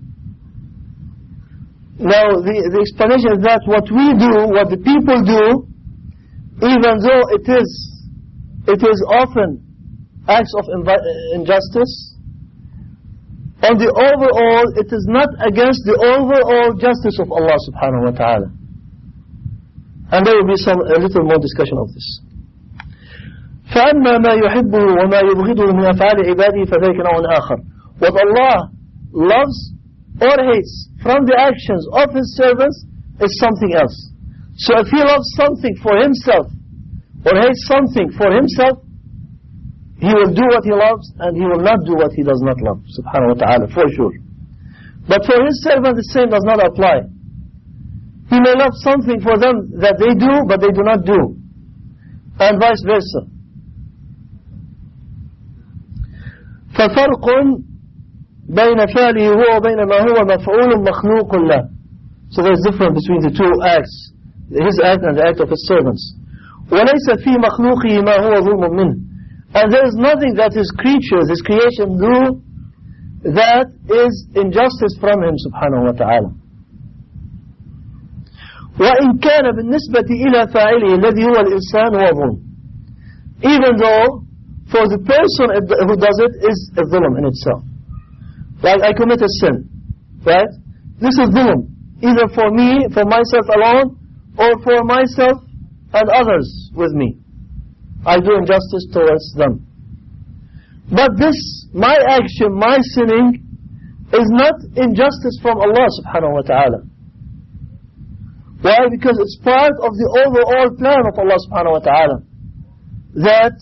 Now, the explanation is that what we do, what the people do, even though it is often acts of injustice, on the overall, it is not against the overall justice of Allah subhanahu wa ta'ala. And there will be a little more discussion of this. فَأَمَّا مَا يُحِبُّهُ وَمَا يُبْغِضُهُ مِنْ أَفْعَالِ عِبَادِهِ فَذَلِكَ نَوْعٌ آخَرُ. What Allah loves or hates from the actions of His servants is something else. So if He loves something for Himself or hates something for Himself, He will do what He loves and He will not do what He does not love, subhanahu wa ta'ala, for sure. But for His servant, the same does not apply. He may love something for them that they do, but they do not do. And vice versa. فَفَرْقٌ بَيْنَ فَعْلِهِ هُوَ وَبَيْنَ مَا هُوَ مَفْعُولٌ مَخْلُوقٌ لَهُ. So there is difference between the two acts, His act and the act of His servants. وَلَيْسَ فِي مَخْلُوقِهِ مَا هُوَ ظُلْمٌ مِّنْهِ. And there is nothing that His creatures, His creation do that is injustice from Him subhanahu wa ta'ala. وَإِنْ كَانَ بِالنِّسْبَةِ إِلَى فَاعِلِهِ الَّذِي هُوَ الْإِنسَانُ وَظُلْمٌ. Even though for the person who does it is a dhulm in itself. Like I commit a sin, right? This is dhulm, either for me, for myself alone, or for myself and others with me. I do injustice towards them. But this, my action, my sinning, is not injustice from Allah subhanahu wa ta'ala. Why? Because it's part of the overall plan of Allah subhanahu wa ta'ala that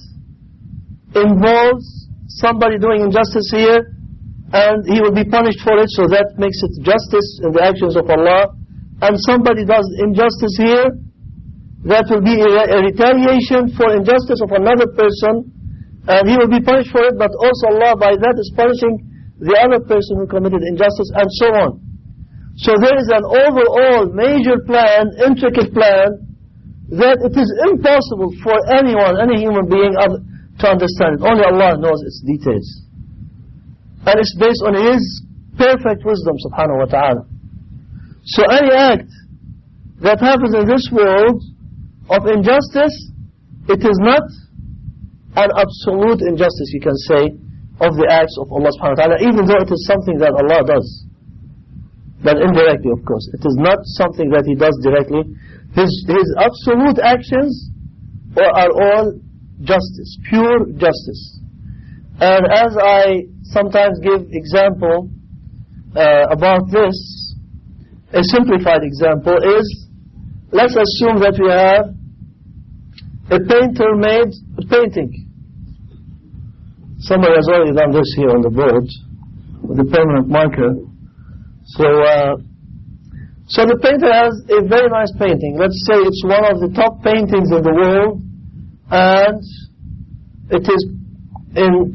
involves somebody doing injustice here and he will be punished for it, so that makes it justice in the actions of Allah. And somebody does injustice here, that will be a retaliation for injustice of another person, and he will be punished for it, but also Allah by that is punishing the other person who committed injustice, and so on. So there is an overall major plan, intricate plan, that it is impossible for anyone, any human being to understand it. Only Allah knows its details. And it's based on His perfect wisdom subhanahu wa ta'ala. So any act that happens in this world of injustice, it is not an absolute injustice, you can say, of the acts of Allah subhanahu wa ta'ala, even though it is something that Allah does. But indirectly, of course. It is not something that He does directly. His absolute actions are all justice, pure justice. And as I sometimes give example about this, a simplified example is, let's assume that we have a painter made a painting. Somebody has already done this here on the board with a permanent marker. So the painter has a very nice painting. Let's say it's one of the top paintings in the world, and it is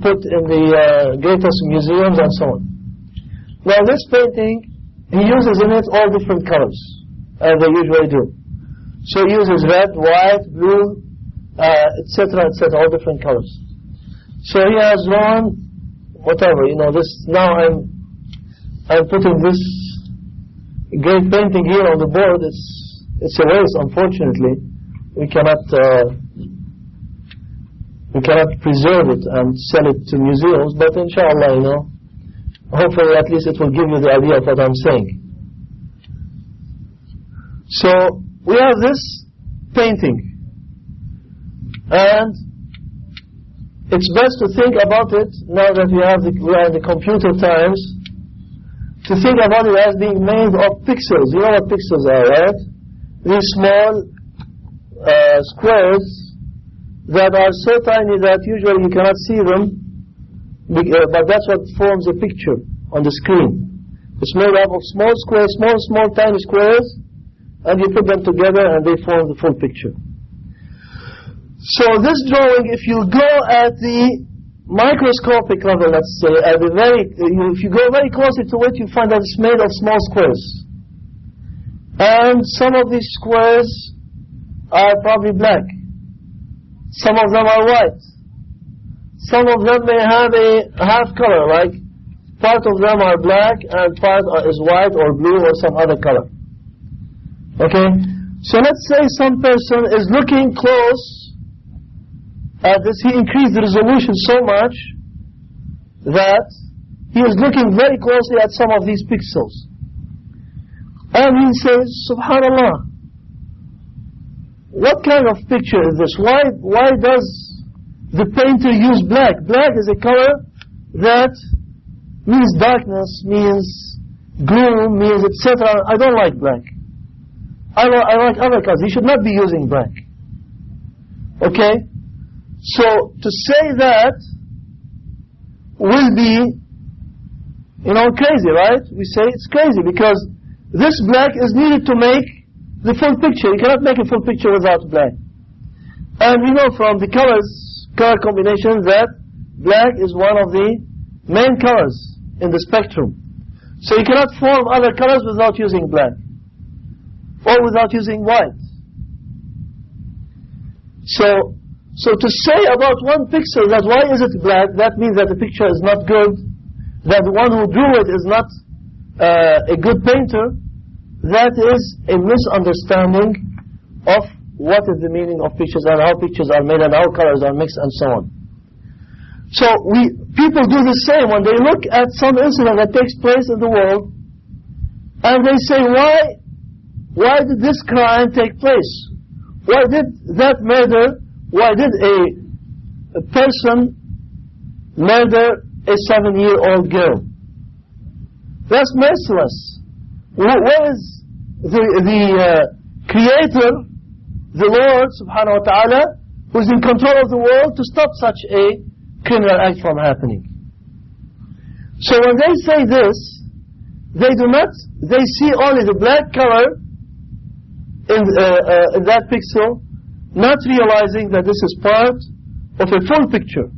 put in the greatest museums and so on. Now this painting, he uses in it all different colors, as they usually do. So he uses red, white, blue, etc., all different colors. So he has drawn whatever, this. Now I'm putting this great painting here on the board. It's a waste, unfortunately. We cannot preserve it and sell it to museums, but inshallah, hopefully at least it will give you the idea of what I'm saying. So we have this painting, and it's best to think about it now that we are in the computer times, to think about it as being made of pixels. You know what pixels are, right? These small squares that are so tiny that usually you cannot see them, but that's what forms a picture on the screen. It's made up of small squares, small tiny squares, and you put them together and they form the full picture. So this drawing, if you go at the microscopic level, let's say, if you go very closely to it, you find that it's made of small squares. And some of these squares are probably black. Some of them are white. Some of them may have a half color, like part of them are black and part is white or blue or some other color. Okay? So let's say some person is looking close at this. He increased the resolution so much that he is looking very closely at some of these pixels. And he says, Subhanallah, what kind of picture is this? Why does the painter use black? Black is a color that means darkness, means gloom, means etc. I don't like black. I like other colors. He should not be using black. Okay? So, to say that will be, crazy, right? We say it's crazy because this black is needed to make the full picture. You cannot make a full picture without black. And we know from the color combination that black is one of the main colors in the spectrum. So you cannot form other colors without using black or without using white. So to say about one pixel that why is it black, that means that the picture is not good, that the one who drew it is not a good painter, that is a misunderstanding of what is the meaning of pictures and how pictures are made and how colors are mixed and so on. So people do the same when they look at some incident that takes place in the world and they say, why did this crime take place? Why did that murder, why did a person murder a 7-year-old girl? That's merciless. Where is the Creator, the Lord subhanahu wa ta'ala, who is in control of the world to stop such a criminal act from happening? So when they say this, they see only the black color in that pixel, not realizing that this is part of a full picture.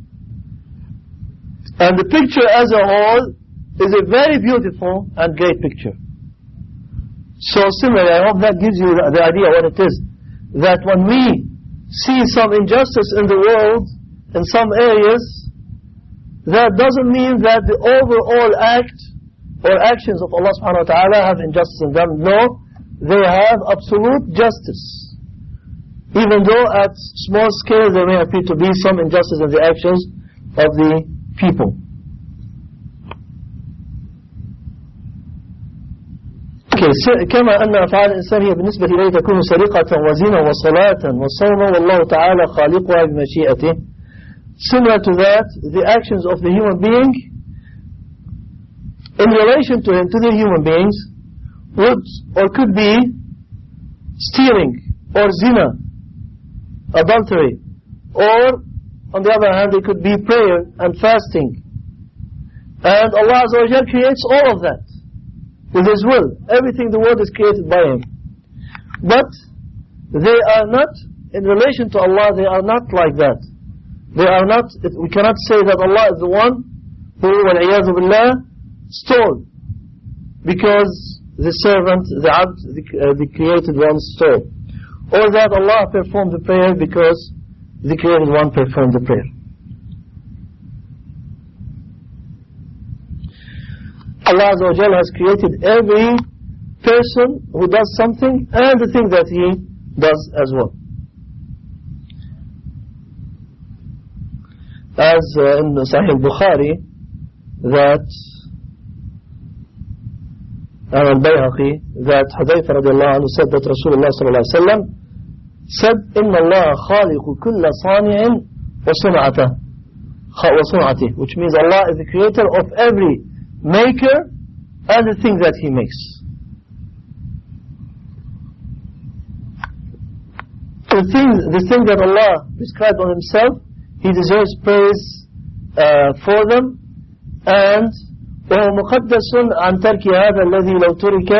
And the picture as a whole is a very beautiful and great picture. So similarly, I hope that gives you the idea what it is. That when we see some injustice in the world, in some areas, that doesn't mean that the overall act or actions of Allah subhanahu wa ta'ala have injustice in them. No, they have absolute justice. Even though at small scale there may appear to be some injustice in the actions of the people. كما أن أفعال الإنسان هي بالنسبة إليه تكون سرقة وزنا وصلاة وصوما والله تعالى خالقها بمشيئته. Similar to that, the actions of the human being in relation to him, to the human beings, would or could be stealing or zina, adultery, or on the other hand it could be prayer and fasting. And Allah Azza wa Jal creates all of that with His will. Everything in the world is created by Him. But they are not, in relation to Allah, they are not like that. They are not, we cannot say that Allah is the one who, wal-iyadhu billah, stole. Because the servant, the abd, the created one stole. Or that Allah performed the prayer because the created one performed the prayer. Allah Azza wa Jalla has created every person who does something and the thing that he does as well. As in Sahih Bukhari, that al-Bayhaqi, that Hudayfa radiallahu anhu said that Rasulullah sallallahu alayhi wa sallam said, إِنَّ اللَّهَ خَالِقُ كُلَّ صَانِعٍ وَصُنْعَتِهِ, which means Allah is the creator of every maker and the thing that He makes. The thing that Allah described on Himself, He deserves praise for them. And وهو مقدس عن ترك هذا الذي لو ترك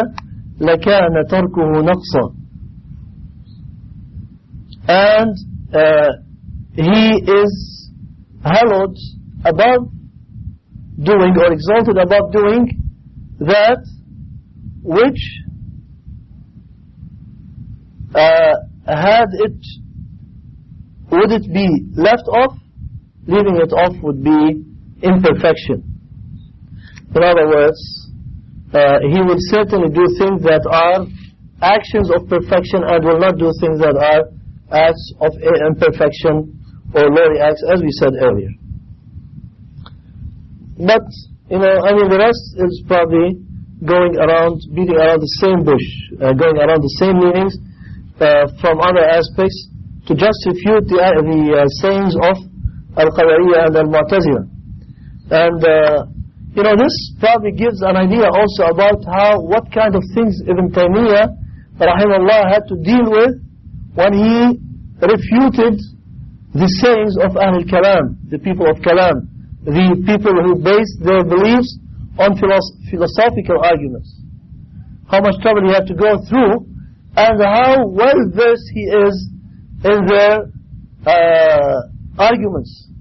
لكان تركه نقصا. And He is hallowed above doing or exalted above doing that which would it be left off, leaving it off would be imperfection. In other words, He will certainly do things that are actions of perfection and will not do things that are acts of imperfection or lowly acts, as we said earlier. But the rest is probably going around, beating around the same bush, going around the same meanings from other aspects to just refute the sayings of al-Qadariyah and al-Mu'tazila. And this probably gives an idea also about what kind of things Ibn Taymiyyah rahimahullah had to deal with when he refuted the sayings of Ahl al-Kalam, the people of Kalam, the people who based their beliefs on philosophical arguments. How much trouble he had to go through, and how well versed he is in their arguments.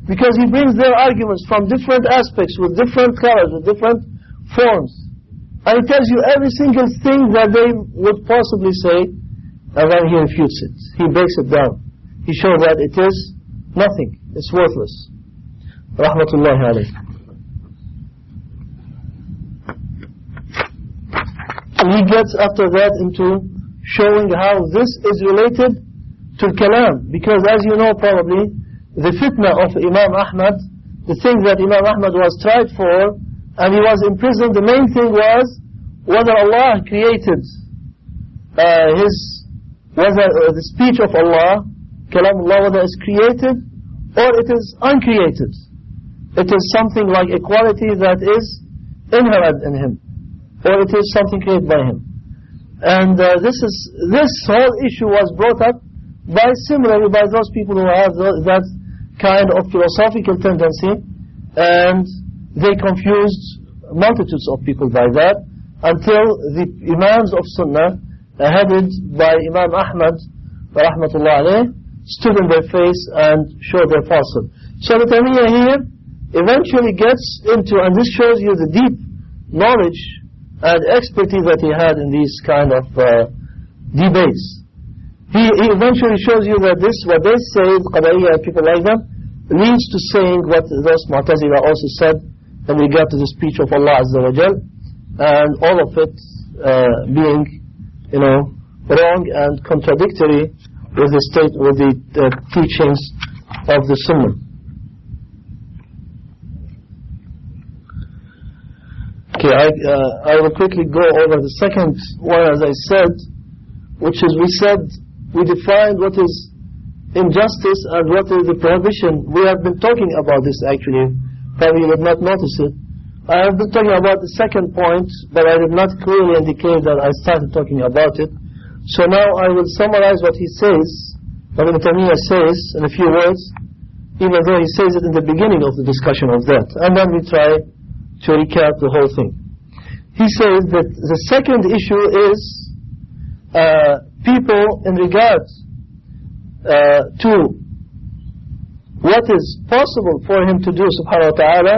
Because he brings their arguments from different aspects, with different colors, with different forms. And he tells you every single thing that they would possibly say, and then he refutes it. He breaks it down. He shows that it is nothing. It's worthless. Rahmatullahi alayhi. And he gets after that into showing how this is related to Kalam. Because as you know probably, the fitna of Imam Ahmad, the thing that Imam Ahmad was tried for, and he was imprisoned, the main thing was whether Allah created whether the speech of Allah, Kalamullah, whether it's created or it is uncreated. It is something like a quality that is inherent in him, or it is something created by him. And this whole issue was brought up similarly by those people who have that kind of philosophical tendency, and they confused multitudes of people by that, until the Imams of Sunnah, headed by Imam Ahmad rahmatullah alayh, stood in their face and showed their falsehood. So the Taymiyyah here eventually gets into, and this shows you the deep knowledge and expertise that he had in these kind of debates. He eventually shows you that what they say, Qadariyah and people like them, leads to saying what those Mu'tazila also said in regard to the speech of Allah Azza wa Jal, and all of it being, wrong and contradictory with the teachings of the Sunnah. Okay, I will quickly go over the second one, as I said, which is we defined what is injustice and what is the prohibition. We have been talking about this actually, probably you did not notice it. I have been talking about the second point, but I did not clearly indicate that I started talking about it. So now I will summarize what he says, what Ibn Taymiyyah says in a few words, even though he says it in the beginning of the discussion of that. And then we try to recap the whole thing. He says that the second issue is people in regards to what is possible for him to do, subhanahu wa ta'ala,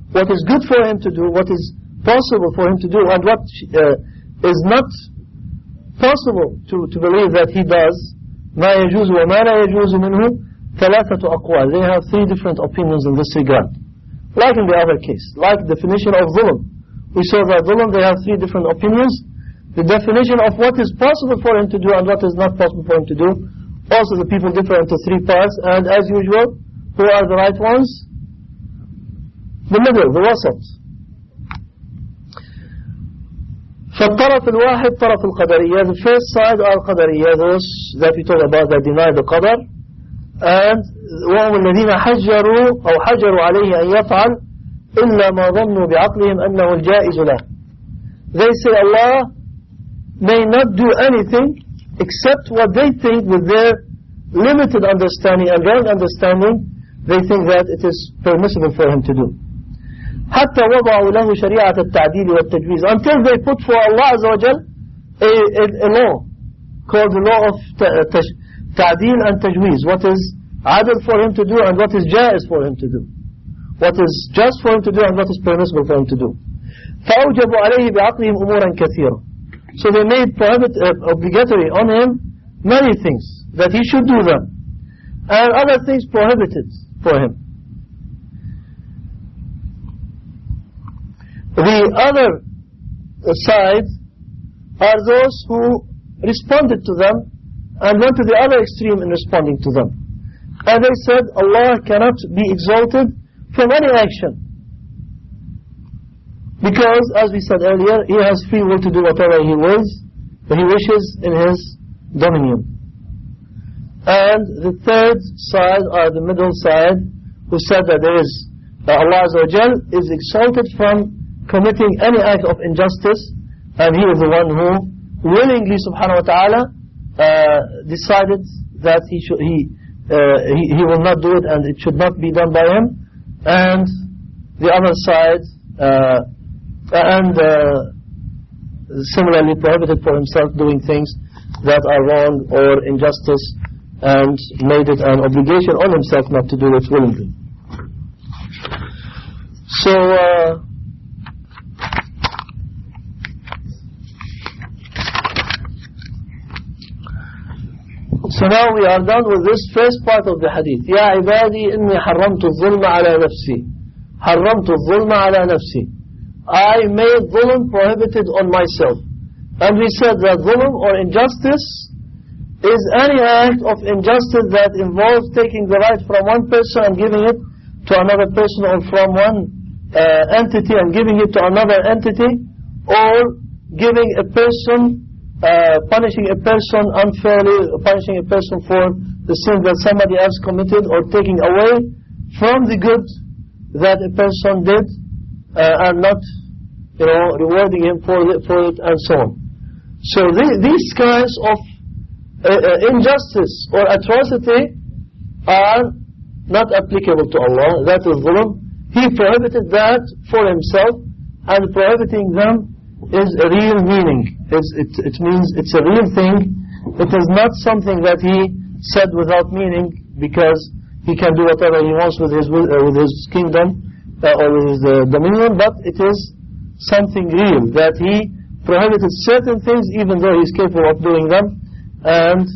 what is good for him to do, what is possible for him to do, and what is not possible to believe that he does. ما يجوز وما لا يجوز منه ثلاثة أقوال. They have three different opinions in this regard. Like in the other case, like the definition of dhulm. We saw that dhulm, they have three different opinions. The definition of what is possible for him to do and what is not possible for him to do, also the people differ into three parts, and as usual, who are the right ones? The middle, the wasat. فالطرف الواحد طرف القدرية. The first side are القدرية, those that we talk about that deny the qadar, and وهم الذين حجروا عليه أن يفعل إلا ما ظنوا بعقلهم أنه الجائز له. They say Allah may not do anything except what they think with their limited understanding and wrong understanding, they think that it is permissible for him to do. حتى وضعوا له شريعة التعديل والتجويز, until they put for Allah Azza wa Jal a law called the law of ta'dil and tajweez, what is adl for him to do and what is jaiz for him to do, what is just for him to do and what is permissible for him to do. فأوجبوا عليه بعقلهم أمورا كثيرة. So they made obligatory on him many things, that he should do them, and other things prohibited for him. The other side are those who responded to them and went to the other extreme in responding to them. And they said Allah cannot be exalted from any action. Because, as we said earlier, he has free will to do whatever he wishes in his dominion. And the third side, or the middle side, who said that there is Allah Azza wa Jal is exalted from committing any act of injustice, and He is the one who willingly, subhanahu wa ta'ala, decided that he will not do it, and it should not be done by him. And the other side, similarly prohibited for himself doing things that are wrong or injustice, and made it an obligation on himself not to do it willingly. So now we are done with this first part of the hadith. يا عبادي إني حرمت الظلم على نفسي. حرمت الظلم على نفسي. I made dhulm prohibited on myself. And we said that dhulm or injustice is any act of injustice that involves taking the right from one person and giving it to another person, or from one entity and giving it to another entity, or giving a person, punishing a person unfairly, punishing a person for the sin that somebody else committed, or taking away from the good that a person did, and not, rewarding him for it, and so on. So these kinds of injustice or atrocity are not applicable to Allah. That is dhulm. He prohibited that for himself, and prohibiting them is a real meaning. It means it's a real thing. It is not something that he said without meaning, because he can do whatever he wants with his kingdom or with his dominion, but it is something real, that he prohibited certain things even though he is capable of doing them, and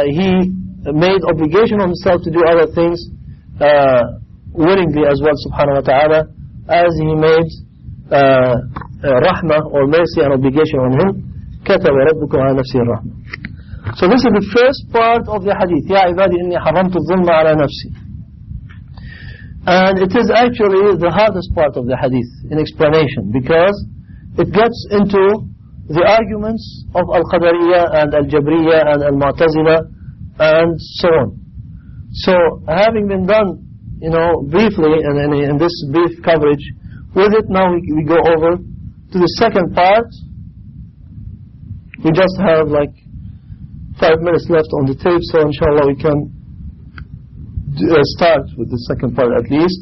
he made obligation on himself to do other things willingly as well, subhanahu wa ta'ala, as he made rahmah or mercy and obligation on him. كتب ربكم على نفسه الرحمة. So this is the first part of the hadith. يا عبادي إني حرمت الظلم على نفسي. And it is actually the hardest part of the hadith in explanation, because it gets into the arguments of al-Qadariyah and al-Jabriyah and al-Mu'tazila and so on. So having been done, briefly in this brief coverage with it, now we go over to the second part. We just have like 5 minutes left on the tape, so inshallah we can start with the second part at least.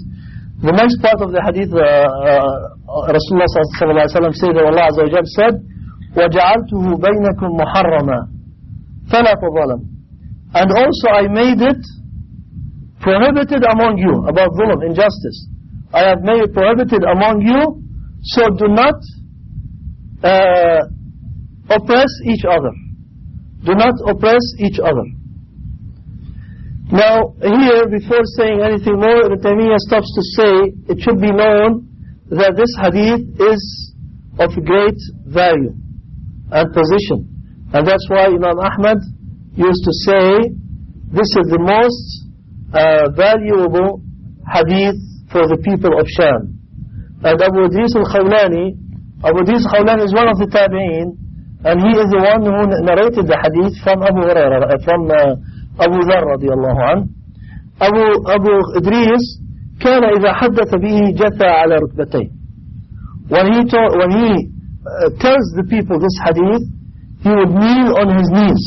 The next part of the hadith, Rasulullah sallallahu alaihi wasallam said that Allah Azza wa Jalla said, وَجَعَلْتُهُ بَيْنَكُمْ مُحَرَّمًا فَلَا تَظَلَمْ. And also I made it prohibited among you, about dhulm, injustice. I have made it prohibited among you, so do not oppress each other. Do not oppress each other. Now here, before saying anything more, Ibn Taymiyyah stops to say it should be known that this hadith is of great value and position, and that's why Imam Ahmad used to say this is the most valuable hadith for the people of Sham. And Abu Idris al-Khawlani is one of the Tabi'een, and he is the one who narrated the hadith from Abu Hurairah, from Abu Dharr radiyallahu anhu. Abu Idris كان إذا حدث به جثى على ركبتيه. When he tells the people this hadith, he would kneel on his knees.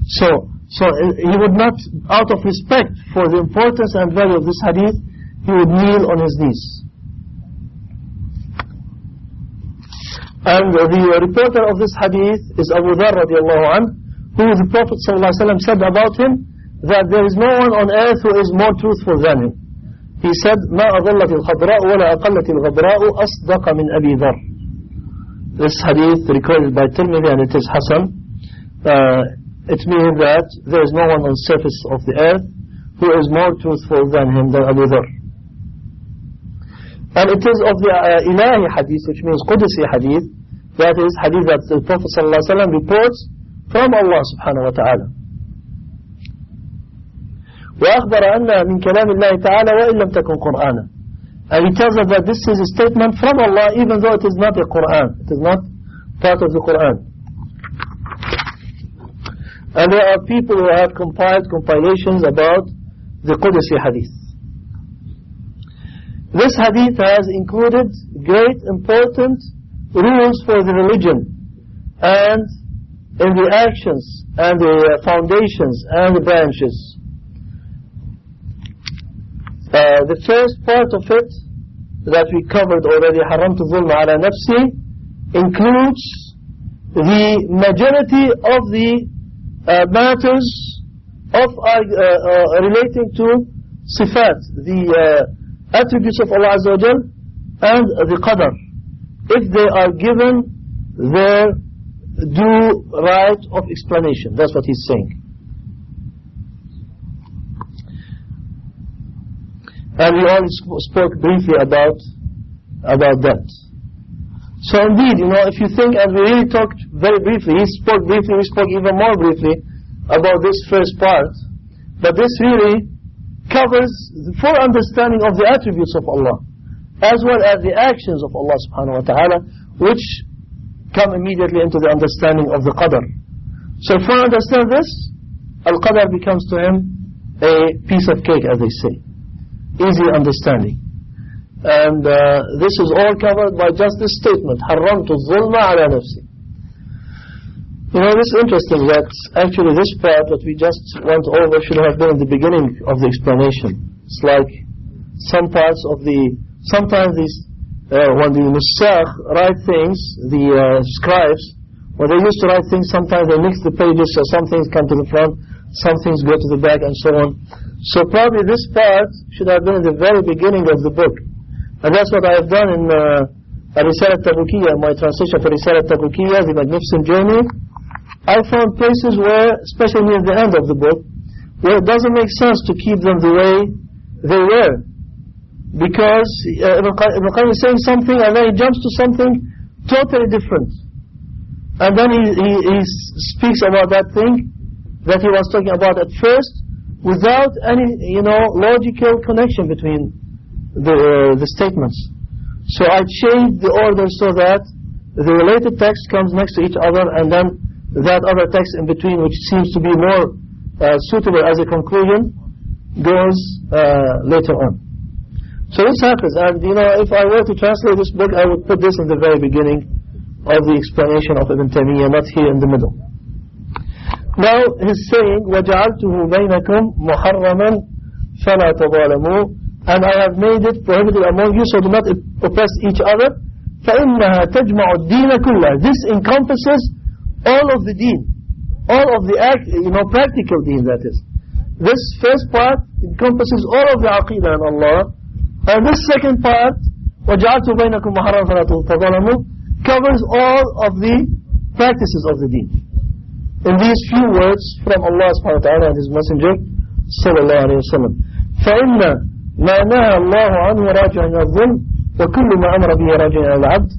So he would not, out of respect for the importance and value of this hadith, he would kneel on his knees. And the reporter of this hadith is Abu Dharr radiyallahu anhu, who the Prophet ﷺ said about him that there is no one on earth who is more truthful than him. He said, ما أضلت الخضراء ولا أقلت الغبراء أصدق من أبي ذر. This hadith recorded by Tirmidhi, and it is Hasan. It means that there is no one on the surface of the earth who is more truthful than him, than Abu Dharr. And it is of the Ilahi hadith, which means Qudsi hadith, that is hadith that the Prophet ﷺ reports from Allah subhanahu wa ta'ala. وأخبر أنها من كلام الله تعالى وإن لم تكن قرآنا. And he tells us that this is a statement from Allah, even though it is not a Qur'an. It is not part of the Qur'an. And there are people who have compiled compilations about the Qudsi Hadith. This Hadith has included great important rules for the religion, and in the actions, and the foundations, and the branches. The first part of it, that we covered already, حَرَّمْتُ الظُّلْمَ عَلَى نَفْسِي, includes the majority of the matters of relating to sifat, the attributes of Allah Azza wa Jal, and the qadar, if they are given their due right of explanation. That's what he's saying. And we all spoke briefly about that. So indeed, if you think, and we really talked very briefly, he spoke briefly, we spoke even more briefly about this first part, but this really covers the full understanding of the attributes of Allah, as well as the actions of Allah subhanahu wa ta'ala, which come immediately into the understanding of the qadar. So if one understands this, al-qadar becomes to him a piece of cake, as they say. Easy understanding. And this is all covered by just this statement, حَرَّمْتُ الظُّلْمَ عَلَى نَفْسِي. This is interesting that actually this part that we just went over should have been in the beginning of the explanation. It's like some parts of sometimes these, when the nusakh write things, the scribes, when they used to write things, sometimes they mix the pages, so some things come to the front, some things go to the back, and so on. So probably this part should have been in the very beginning of the book. And that's what I have done in Risalat Tabukiyya, my translation for Risalat Tabukiyya, the magnificent journey. I found places where, especially near the end of the book, where it doesn't make sense to keep them the way they were. Because Ibn Qayyim is saying something and then he jumps to something totally different. And then he speaks about that thing that he was talking about at first without any, logical connection between the statements. So I changed the order so that the related text comes next to each other, and then that other text in between, which seems to be more suitable as a conclusion, goes later on. So this happens, and if I were to translate this book, I would put this in the very beginning of the explanation of Ibn Taymiyyah, not here in the middle. Now he's saying, وَجَعَلْتُهُ بَيْنَكُمْ مُحَرَّمًا فَلَا تَظَالَمُوا, and I have made it prohibited among you, so do not oppress each other. فَإِنَّهَا تَجْمَعُ الدِّينَ كُلَّهُ, this encompasses all of the deen, all of the practical deen, that is. This first part encompasses all of the aqidah in Allah, and this second part, وَجَعَلْتُ بَيْنَكُمْ مُحَرَّمًا فَلَا تَظَالَمُوا, covers all of the practices of the deen. In these few words from Allah subhanahu wa ta'ala and His Messenger sallallahu alayhi wa sallam. فَإِنَّ مَا نَهَى اللَّهُ عَنْهُ رَاجِعًا إِلَى الظُّلْمِ وَكُلُّ مَا أَمَرَ بِهِ رَاجِعًا إِلَى الْعَبْدِ